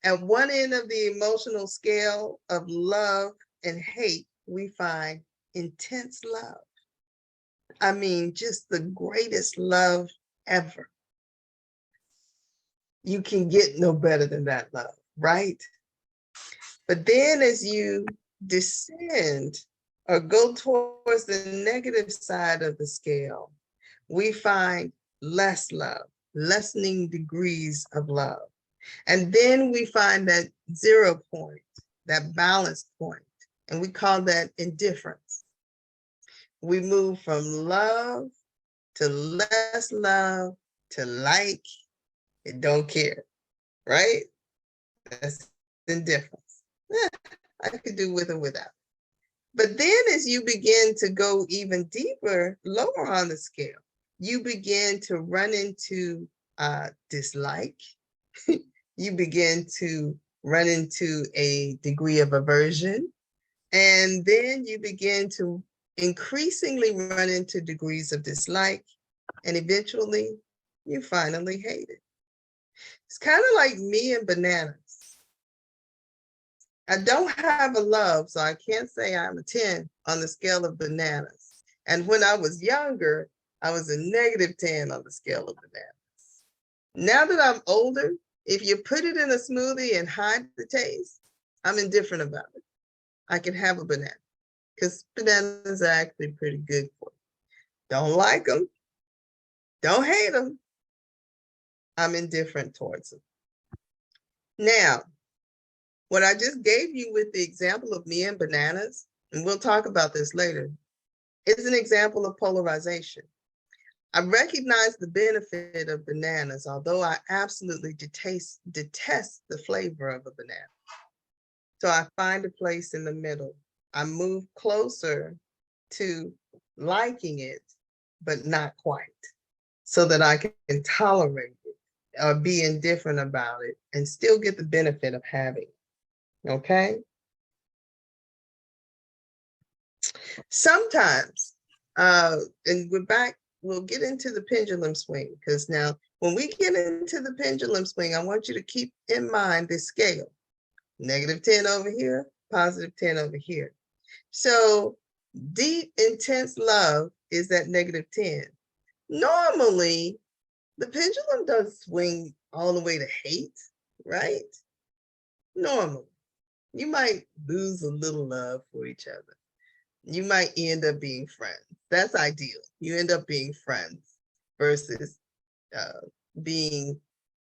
At one end of the emotional scale of love and hate, we find intense love. I mean, just the greatest love ever. You can get no better than that love, right? But then as you descend or go towards the negative side of the scale, we find less love, lessening degrees of love. And then we find that 0 point, that balance point, and we call that indifference. We move from love to less love to like and don't care, right? That's indifference. I could do with or without. But then as you begin to go even deeper, lower on the scale, you begin to run into dislike. You begin to run into a degree of aversion. And then you begin to increasingly run into degrees of dislike. And eventually you finally hate it. It's kind of like me and bananas. I don't have a love, so I can't say I'm a 10 on the scale of bananas. And when I was younger, I was a -10 on the scale of bananas. Now that I'm older, if you put it in a smoothie and hide the taste, I'm indifferent about it. I can have a banana because bananas are actually pretty good for you. Don't like them, don't hate them. I'm indifferent towards them. Now, what I just gave you with the example of me and bananas, and we'll talk about this later, is an example of polarization. I recognize the benefit of bananas, although I absolutely detest the flavor of a banana. So I find a place in the middle. I move closer to liking it, but not quite, so that I can tolerate it or be indifferent about it and still get the benefit of having it. Okay? Sometimes, and we'll get into the pendulum swing, because now when we get into the pendulum swing, I want you to keep in mind this scale. -10 over here, +10 over here. So deep, intense love is that -10. Normally, the pendulum doesn't swing all the way to hate, right? Normally, you might lose a little love for each other. You might end up being friends. That's ideal. You end up being friends versus being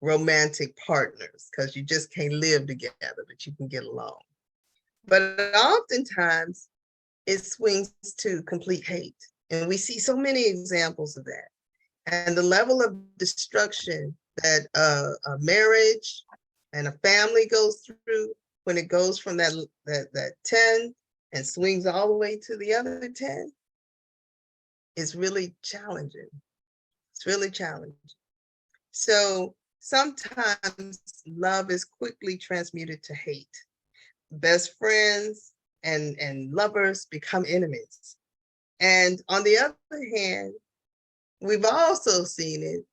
romantic partners, because you just can't live together, but you can get along. But oftentimes it swings to complete hate. And we see so many examples of that. And the level of destruction that a marriage and a family goes through when it goes from that 10 and swings all the way to the other 10 is really challenging. It's really challenging. So sometimes love is quickly transmuted to hate. Best friends and lovers become enemies. And on the other hand, we've also seen it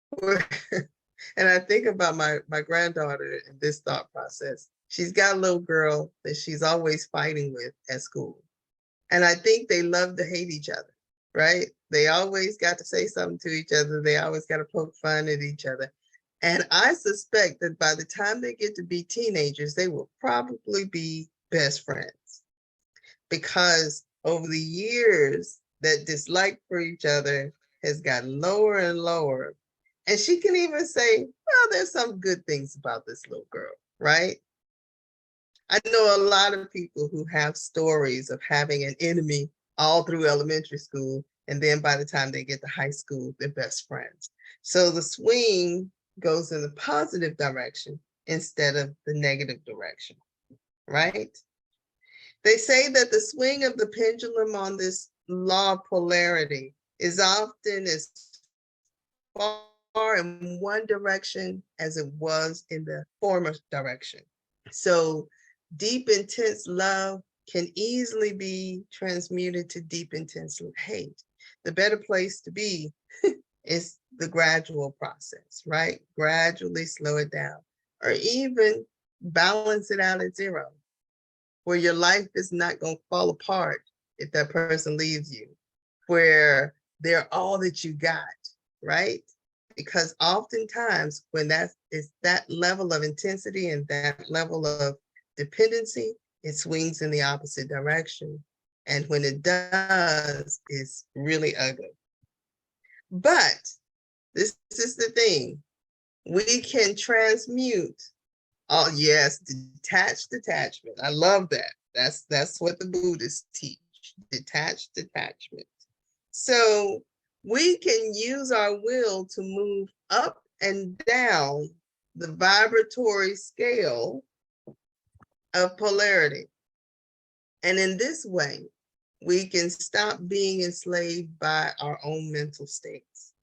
where, and I think about my granddaughter in this thought process. She's got a little girl that she's always fighting with at school. And I think they love to hate each other, right? They always got to say something to each other. They always got to poke fun at each other. And I suspect that by the time they get to be teenagers, they will probably be best friends, because over the years, that dislike for each other has gotten lower and lower. And she can even say, well, there's some good things about this little girl, right? I know a lot of people who have stories of having an enemy all through elementary school, and then by the time they get to high school, they're best friends. So the swing goes in the positive direction instead of the negative direction, right? They say that the swing of the pendulum on this law of polarity is often as far in one direction as it was in the former direction. So deep, intense love can easily be transmuted to deep, intense hate. The better place to be is the gradual process, right? Gradually slow it down, or even balance it out at 0, where your life is not going to fall apart if that person leaves you, where they're all that you got, right? Because oftentimes when that is that level of intensity and that level of dependency, it swings in the opposite direction. And when it does, it's really ugly. But this is the thing. We can transmute. Oh, yes, detached detachment. I love that. That's what the Buddhists teach. detachment. So we can use our will to move up and down the vibratory scale of polarity. And in this way, we can stop being enslaved by our own mental states.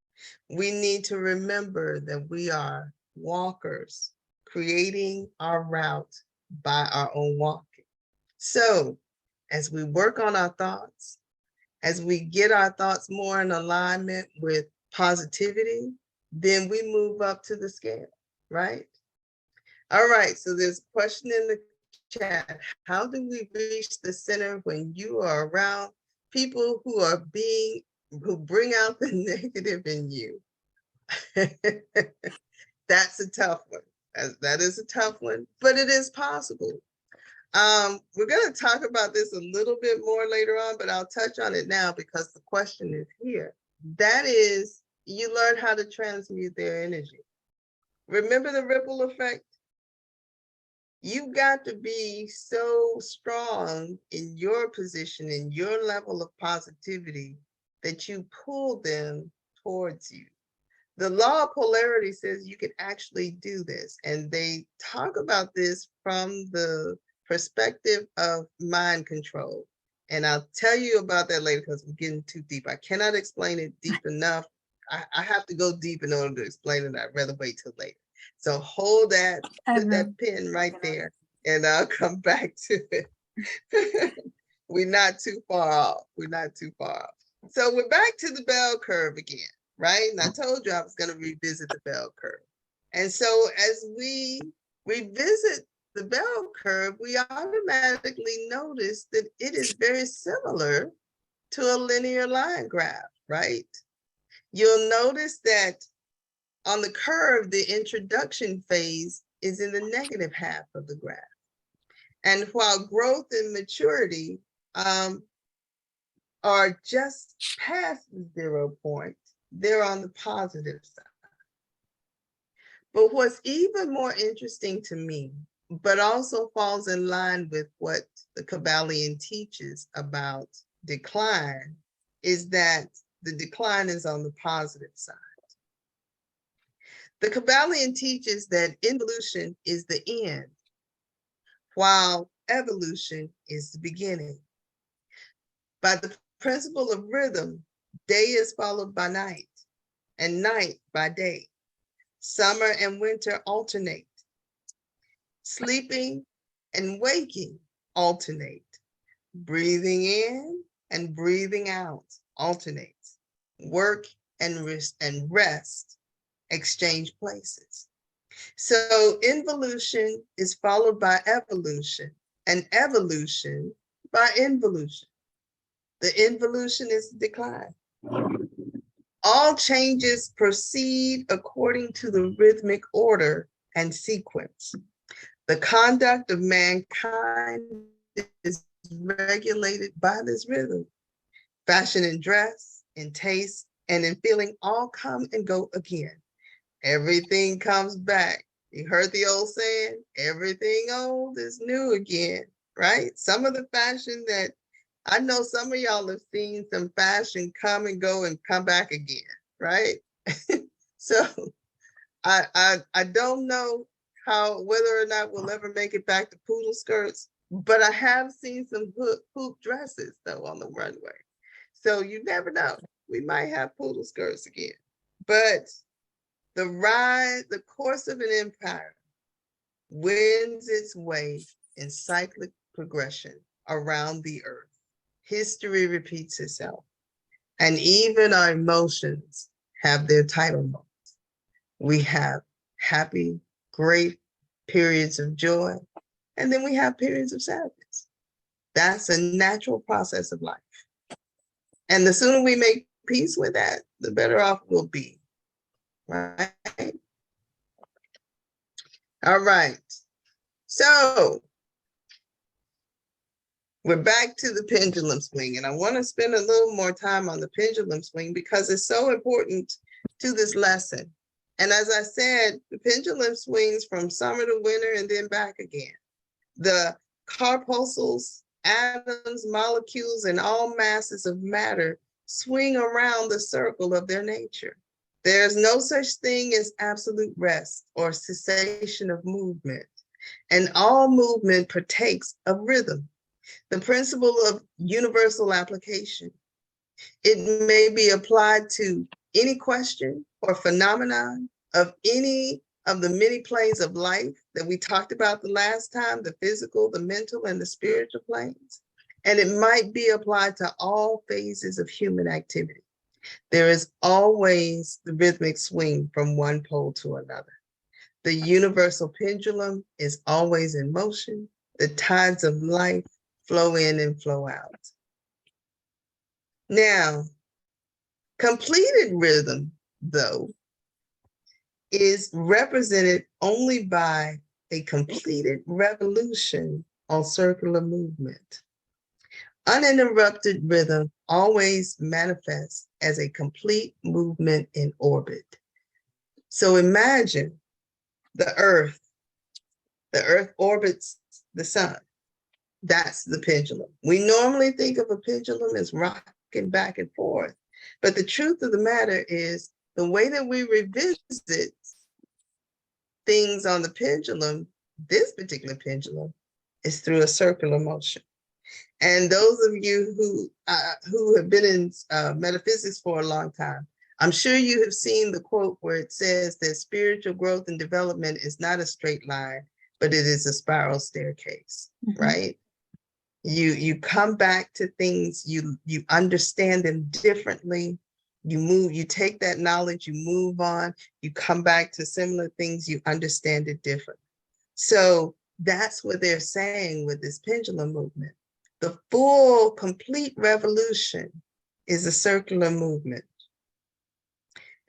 We need to remember that we are walkers, creating our route by our own walking. So as we work on our thoughts, as we get our thoughts more in alignment with positivity, then we move up to the scale, right? All right, so there's a question in the chat. How do we reach the center when you are around people who bring out the negative in you? That's a tough one. That is a tough one, but it is possible. We're going to talk about this a little bit more later on, but I'll touch on it now because the question is here. That is, you learn how to transmute their energy. Remember the ripple effect? You've got to be so strong in your position, in your level of positivity, that you pull them towards you. The law of polarity says you can actually do this. And they talk about this from the perspective of mind control. And I'll tell you about that later because we're getting too deep. I cannot explain it deep enough. I have to go deep in order to explain it. I'd rather wait till later. So hold that, put that pin right there, and I'll come back to it. We're not too far off. We're not too far off. So we're back to the bell curve again, right? And I told you I was going to revisit the bell curve. And so as we revisit the bell curve, we automatically notice that it is very similar to a linear line graph, right? You'll notice that on the curve, the introduction phase is in the negative half of the graph. And while growth and maturity are just past the 0 point, they're on the positive side. But what's even more interesting to me, but also falls in line with what the Kybalion teaches about decline, is that the decline is on the positive side. The Kybalion teaches that involution is the end, while evolution is the beginning. By the principle of rhythm, day is followed by night, and night by day. Summer and winter alternate. Sleeping and waking alternate. Breathing in and breathing out alternates. Work and rest exchange places. So involution is followed by evolution, and evolution by involution. The involution is decline. All changes proceed according to the rhythmic order and sequence. The conduct of mankind is regulated by this rhythm. Fashion and dress, in taste, and in feeling all come and go again. Everything comes back. You heard the old saying, everything old is new again, right? Some of the fashion that I know some of y'all have seen some fashion come and go and come back again, right? So I don't know whether or not we'll ever make it back to poodle skirts, but I have seen some hoop dresses though on the runway. So you never know. We might have poodle skirts again. But the course of an empire wins its way in cyclic progression around the earth. History repeats itself, and even our emotions have their title moments. We have happy, great periods of joy, and then we have periods of sadness. That's a natural process of life. And the sooner we make peace with that, the better off we'll be, right? All right. So we're back to the pendulum swing, and I want to spend a little more time on the pendulum swing because it's so important to this lesson. And as I said, the pendulum swings from summer to winter and then back again. The corpuscles atoms, molecules, and all masses of matter swing around the circle of their nature. There's no such thing as absolute rest or cessation of movement, and all movement partakes of rhythm, the principle of universal application. It may be applied to any question or phenomenon of any of the many planes of life that we talked about the last time, the physical, the mental, and the spiritual planes. And it might be applied to all phases of human activity. There is always the rhythmic swing from one pole to another. The universal pendulum is always in motion. The tides of life flow in and flow out. Now, completed rhythm, though, is represented only by a completed revolution or circular movement. Uninterrupted rhythm always manifests as a complete movement in orbit. So imagine the Earth orbits the sun. That's the pendulum. We normally think of a pendulum as rocking back and forth, but the truth of the matter is the way that we revisit things on the pendulum, this particular pendulum, is through a circular motion. And those of you who have been in metaphysics for a long time, I'm sure you have seen the quote where it says that spiritual growth and development is not a straight line, but it is a spiral staircase, right? You come back to things, you understand them differently, you take that knowledge, you move on, you come back to similar things, you understand it differently. So that's what they're saying with this pendulum movement. The full, complete revolution is a circular movement.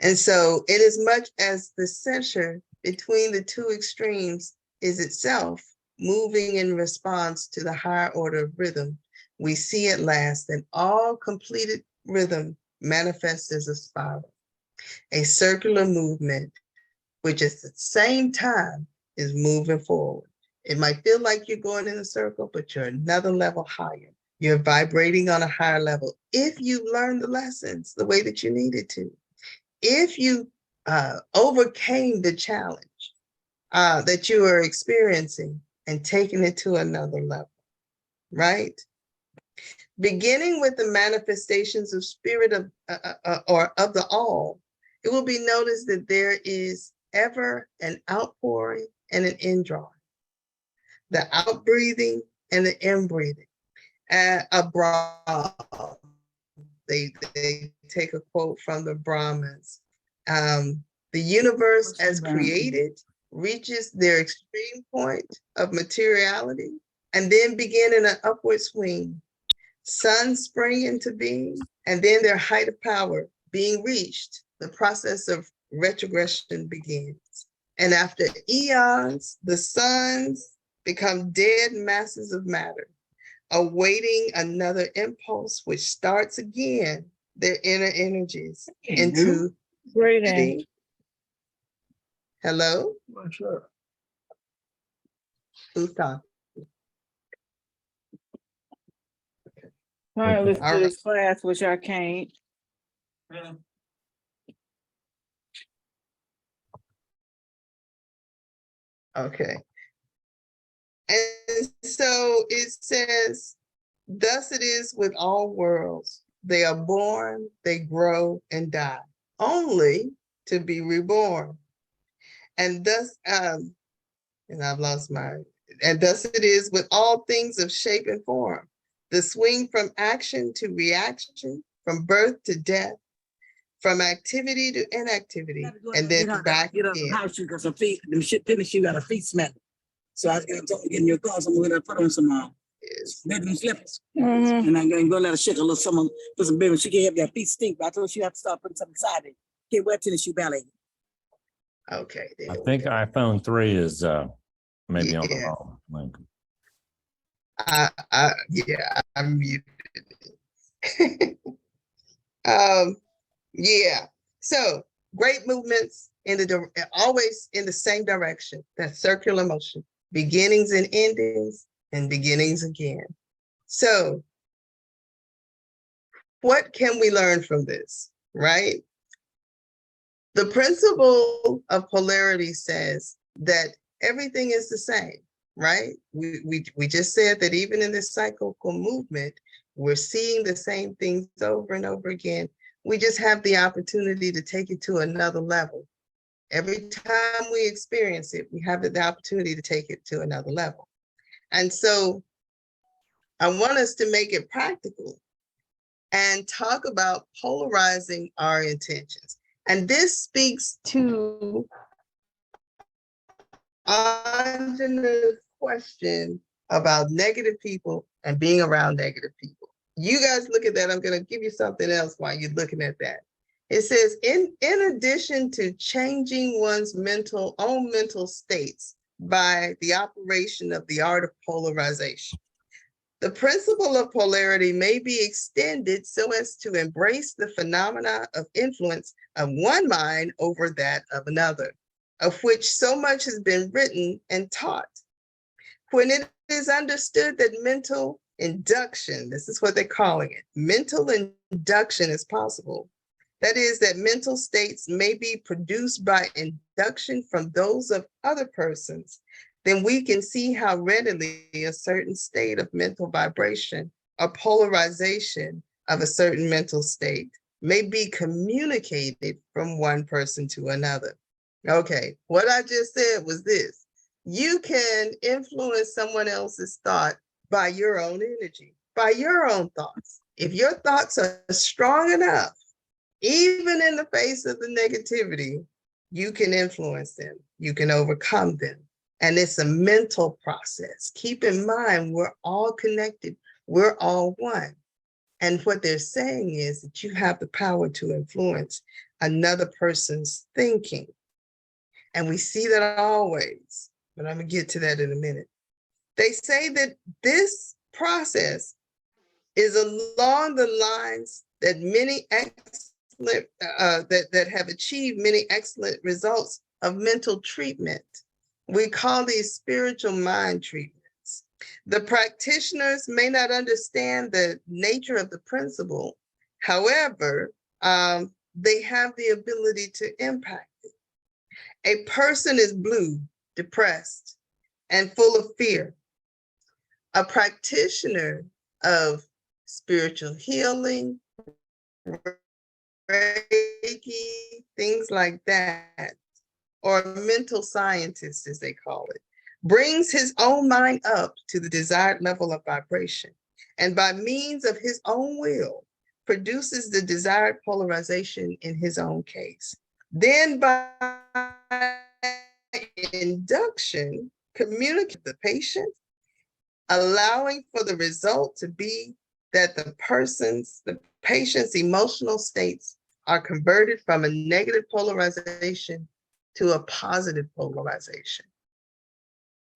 And so it is much as the center between the two extremes is itself moving in response to the higher order of rhythm, we see at last that all completed rhythm manifests as a spiral, a circular movement, which at the same time is moving forward. It might feel like you're going in a circle, but you're another level higher. You're vibrating on a higher level. If you learn the lessons the way that you needed to, if you overcame the challenge that you are experiencing and taking it to another level, right? Beginning with the manifestations of spirit of or of the all, it will be noticed that there is ever an outpouring and an indrawing, the outbreathing and the inbreathing. They take a quote from the Brahmins. The universe as created reaches their extreme point of materiality and then begin in an upward swing. Suns spring into being, and then their height of power being reached, the process of retrogression begins. And after eons, the suns become dead masses of matter, awaiting another impulse, which starts again their inner energies into great. Hello? Sure. Who's talking? Trying to listen All to right. this class, which I can't. Okay. And so it says, thus it is with all worlds. They are born, they grow and die, only to be reborn. And thus, and I've lost my, and thus it is with all things of shape and form. The swing from action to reaction, from birth to death, from activity to inactivity, and then back get up again. the house, you got some feet, them shit, tennis shoe got a feet smell. So I was gonna talk, get in your car, so I'm gonna put on some baby slippers. Mhm. And I'm gonna let her shake a little something, put some baby, she can't have their feet stink, but I told her she have to start putting something inside it. Can't wear tennis shoe ballet. Okay. I there we think go. iPhone 3 is maybe on the Yeah. wrong link. Yeah, I'm muted. Yeah. So great movements in the always in the same direction. That circular motion, beginnings and endings, and beginnings again. So what can we learn from this, right? The principle of polarity says that everything is the same, right? We just said that even in this cyclical movement, we're seeing the same things over and over again. We just have the opportunity to take it to another level. Every time we experience it, we have the opportunity to take it to another level. And so I want us to make it practical and talk about polarizing our intentions. And this speaks to Anjana's question about negative people and being around negative people. You guys look at that. I'm going to give you something else while you're looking at that. It says, in addition to changing one's own mental states by the operation of the art of polarization, the principle of polarity may be extended so as to embrace the phenomena of influence of one mind over that of another, of which so much has been written and taught. When it is understood that mental induction, this is what they're calling it, mental induction is possible. That is, that mental states may be produced by induction from those of other persons, then we can see how readily a certain state of mental vibration or polarization of a certain mental state may be communicated from one person to another. Okay, what I just said was this. You can influence someone else's thought by your own energy, by your own thoughts. If your thoughts are strong enough, even in the face of the negativity, you can influence them, you can overcome them. And it's a mental process. Keep in mind, we're all connected, we're all one. And what they're saying is that you have the power to influence another person's thinking. And we see that always, but I'm gonna get to that in a minute. They say that this process is along the lines that many excellent, that have achieved many excellent results of mental treatment. We call these spiritual mind treatments. The practitioners may not understand the nature of the principle. However, they have the ability to impact it. A person is blue, depressed, and full of fear. A practitioner of spiritual healing, Reiki, things like that, or mental scientist, as they call it, brings his own mind up to the desired level of vibration, and by means of his own will, produces the desired polarization in his own case. Then by induction, communicate the patient, allowing for the result to be that the patient's emotional states are converted from a negative polarization to a positive polarization.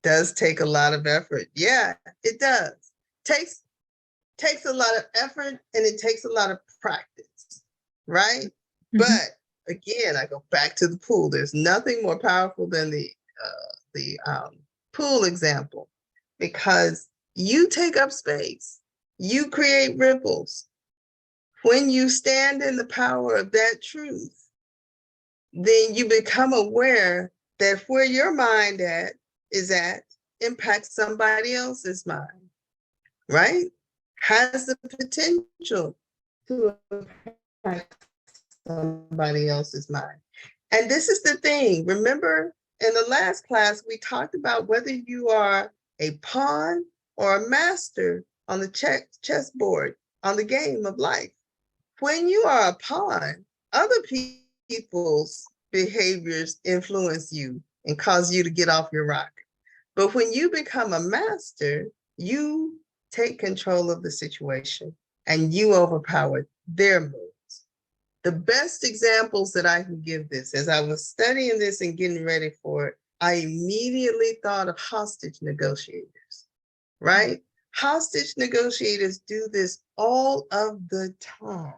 Does take a lot of effort. Yeah, it does. Takes a lot of effort and it takes a lot of practice, right? Mm-hmm. But again, I go back to the pool. There's nothing more powerful than the pool example, because you take up space, you create ripples. When you stand in the power of that truth, then you become aware that where your mind is at impacts somebody else's mind, right? Has the potential to impact somebody else's mind. And this is the thing. Remember, in the last class, we talked about whether you are a pawn or a master on the chessboard, on the game of life. When you are a pawn, other people's behaviors influence you and cause you to get off your rock. But when you become a master, you take control of the situation and you overpower their moves. The best examples that I can give this, as I was studying this and getting ready for it, I immediately thought of hostage negotiators, right? Hostage negotiators do this all of the time.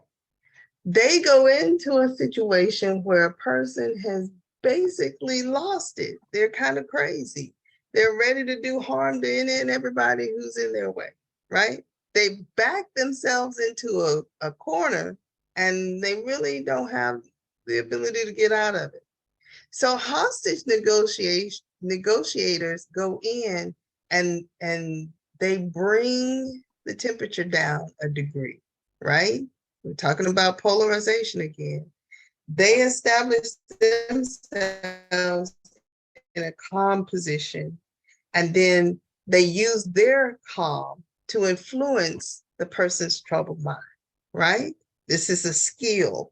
They go into a situation where a person has basically lost it. They're kind of crazy. They're ready to do harm to any and everybody who's in their way, right? they back themselves into a corner and they really don't have the ability to get out of it. So hostage negotiators go in and they bring the temperature down a degree, right? We're talking about polarization again. They establish themselves in a calm position, and then they use their calm to influence the person's troubled mind, right? This is a skill.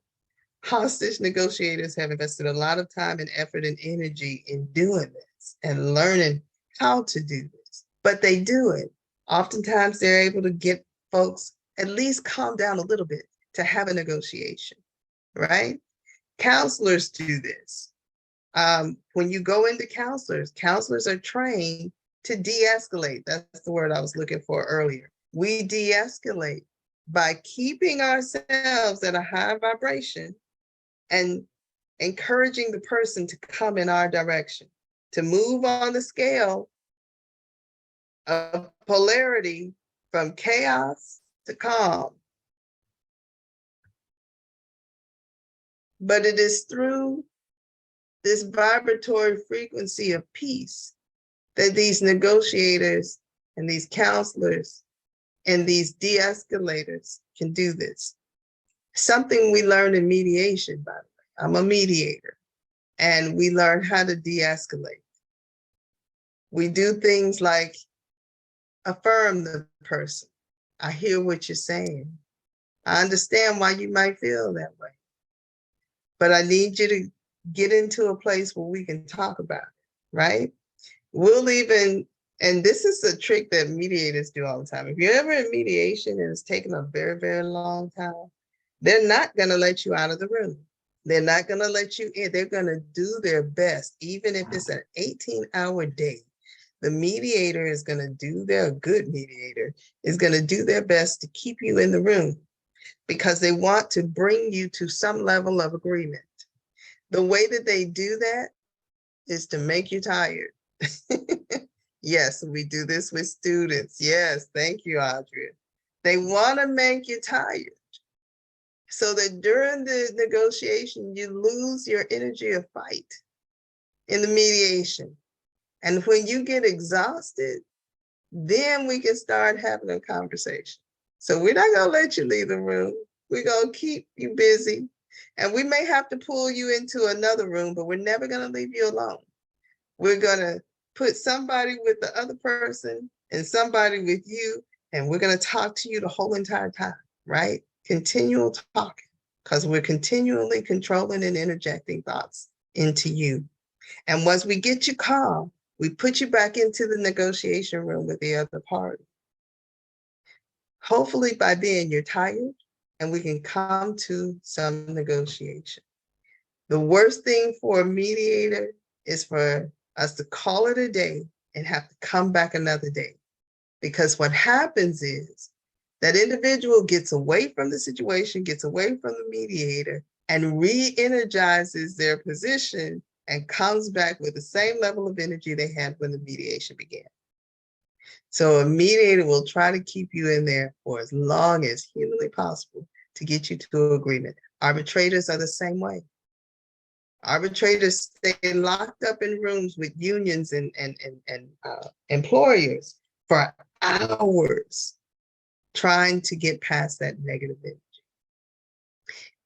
Hostage negotiators have invested a lot of time and effort and energy in doing this and learning how to do this, but they do it. Oftentimes they're able to get folks at least calm down a little bit to have a negotiation, right? Counselors do this. When you go into counselors are trained to de-escalate. That's the word I was looking for earlier. We de-escalate by keeping ourselves at a high vibration and encouraging the person to come in our direction, to move on the scale of polarity from chaos to calm. But it is through this vibratory frequency of peace that these negotiators and these counselors and these de-escalators can do this. Something we learn in mediation, by the way. I'm a mediator, and we learn how to de-escalate. We do things like affirm the person. I hear what you're saying. I understand why you might feel that way, but I need you to get into a place where we can talk about it, right? We'll even, and this is a trick that mediators do all the time. If you're ever in mediation and it's taken a very, very long time, they're not going to let you out of the room. They're not going to let you in. They're going to do their best, even if it's an 18-hour day. The mediator is going to do their good mediator is going to do their best to keep you in the room because they want to bring you to some level of agreement. The way that they do that is to make you tired. Yes, we do this with students. Yes, thank you, Audrey. They want to make you tired so that during the negotiation, you lose your energy of fight in the mediation. And when you get exhausted, then we can start having a conversation. So we're not going to let you leave the room. We're going to keep you busy. And we may have to pull you into another room, but we're never going to leave you alone. We're going to put somebody with the other person and somebody with you, and we're going to talk to you the whole entire time, right? Continual talking, because we're continually controlling and interjecting thoughts into you. And once we get you calm, we put you back into the negotiation room with the other party. Hopefully by then you're tired and we can come to some negotiation. The worst thing for a mediator is for us to call it a day and have to come back another day. Because what happens is that individual gets away from the situation, gets away from the mediator, and re-energizes their position and comes back with the same level of energy they had when the mediation began. So a mediator will try to keep you in there for as long as humanly possible to get you to agreement. Arbitrators are the same way. Arbitrators stay locked up in rooms with unions and employers for hours trying to get past that negative energy.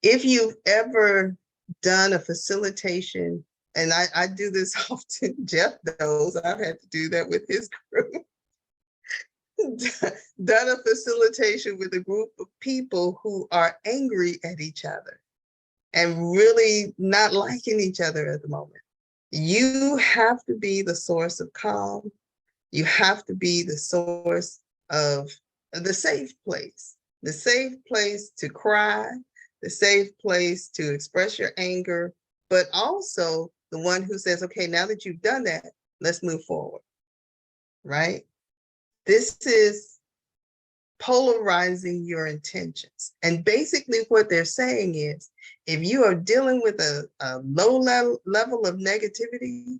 If you've ever done a facilitation, and I do this often, Jeff knows I've had to do that with his group, done a facilitation with a group of people who are angry at each other and really not liking each other at the moment. You have to be the source of calm. You have to be the source of the safe place to cry, the safe place to express your anger, but also the one who says, okay, now that you've done that, let's move forward, right? This is polarizing your intentions. And basically what they're saying is, if you are dealing with a low level of negativity,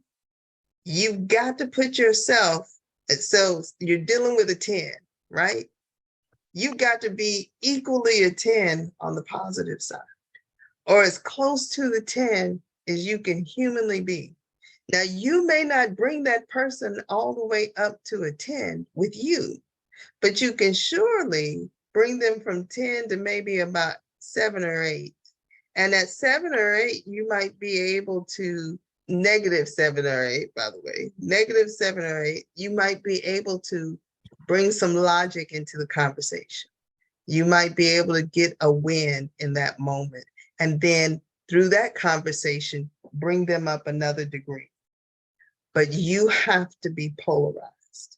you've got to put yourself, so you're dealing with a 10, right? you've got to be equally a 10 on the positive side, or as close to the 10 as you can humanly be. Now, you may not bring that person all the way up to a 10 with you, but you can surely bring them from 10 to maybe about 7 or 8. And at 7 or 8, you might be able to, -7 or 8, by the way, -7 or 8, you might be able to bring some logic into the conversation. You might be able to get a win in that moment. And then through that conversation, bring them up another degree. But you have to be polarized.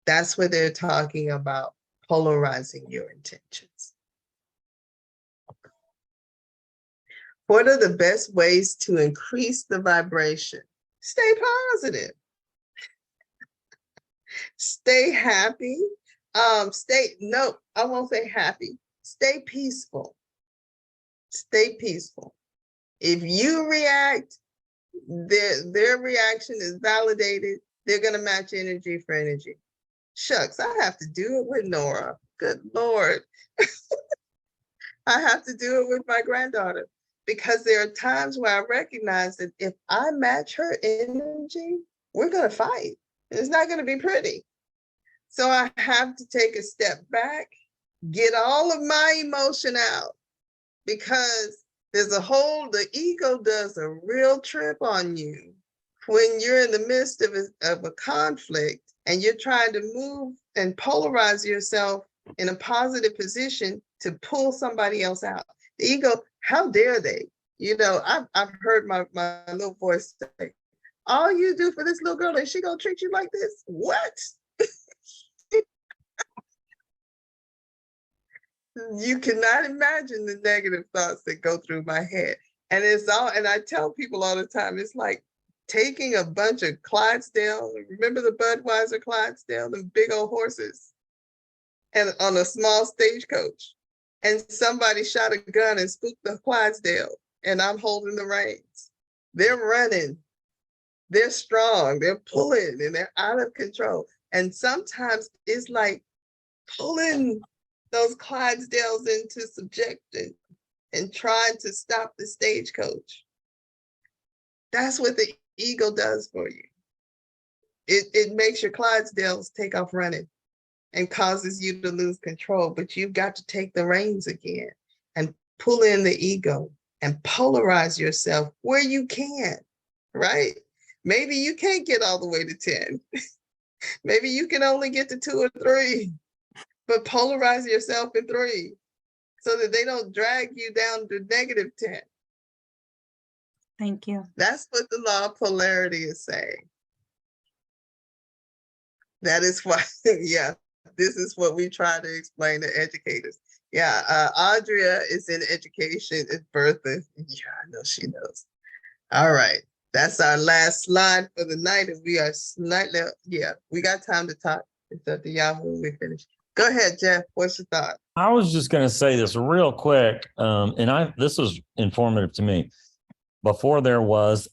That's what they're talking about, polarizing your intentions. What are the best ways to increase the vibration? Stay positive. Stay happy. No, I won't say happy. Stay peaceful. Stay peaceful. If you react, their reaction is validated. They're going to match energy for energy. Shucks, I have to do it with Nora. Good Lord. I have to do it with my granddaughter, because there are times where I recognize that if I match her energy, we're going to fight. It's not going to be pretty. So I have to take a step back, get all of my emotion out, because the ego does a real trip on you when you're in the midst of a conflict and you're trying to move and polarize yourself in a positive position to pull somebody else out. The ego, how dare they? You know, I've heard my little voice say, all you do for this little girl, is she gonna treat you like this? What? You cannot imagine the negative thoughts that go through my head. And I tell people all the time, it's like taking a bunch of Clydesdale, remember the Budweiser Clydesdale, the big old horses, and on a small stagecoach, and somebody shot a gun and spooked the Clydesdale, and I'm holding the reins. They're running, they're strong, they're pulling, and they're out of control. And sometimes it's like pulling those Clydesdales into subjection and trying to stop the stagecoach. That's what the ego does for you. It makes your Clydesdales take off running and causes you to lose control, but you've got to take the reins again and pull in the ego and polarize yourself where you can, right? Maybe you can't get all the way to 10. Maybe you can only get to 2 or 3, but polarize yourself in 3 so that they don't drag you down to -10. Thank you. That's what the law of polarity is saying. That is why, yeah, this is what we try to explain to educators. Yeah, Audria is in education. It's Bertha. Yeah, I know she knows. All right, that's our last slide for the night, and we are slightly, yeah, we got time to talk. It's up to y'all when we finish. Go ahead, Jeff. What's your thought? I was just going to say this real quick, and this was informative to me. Before there was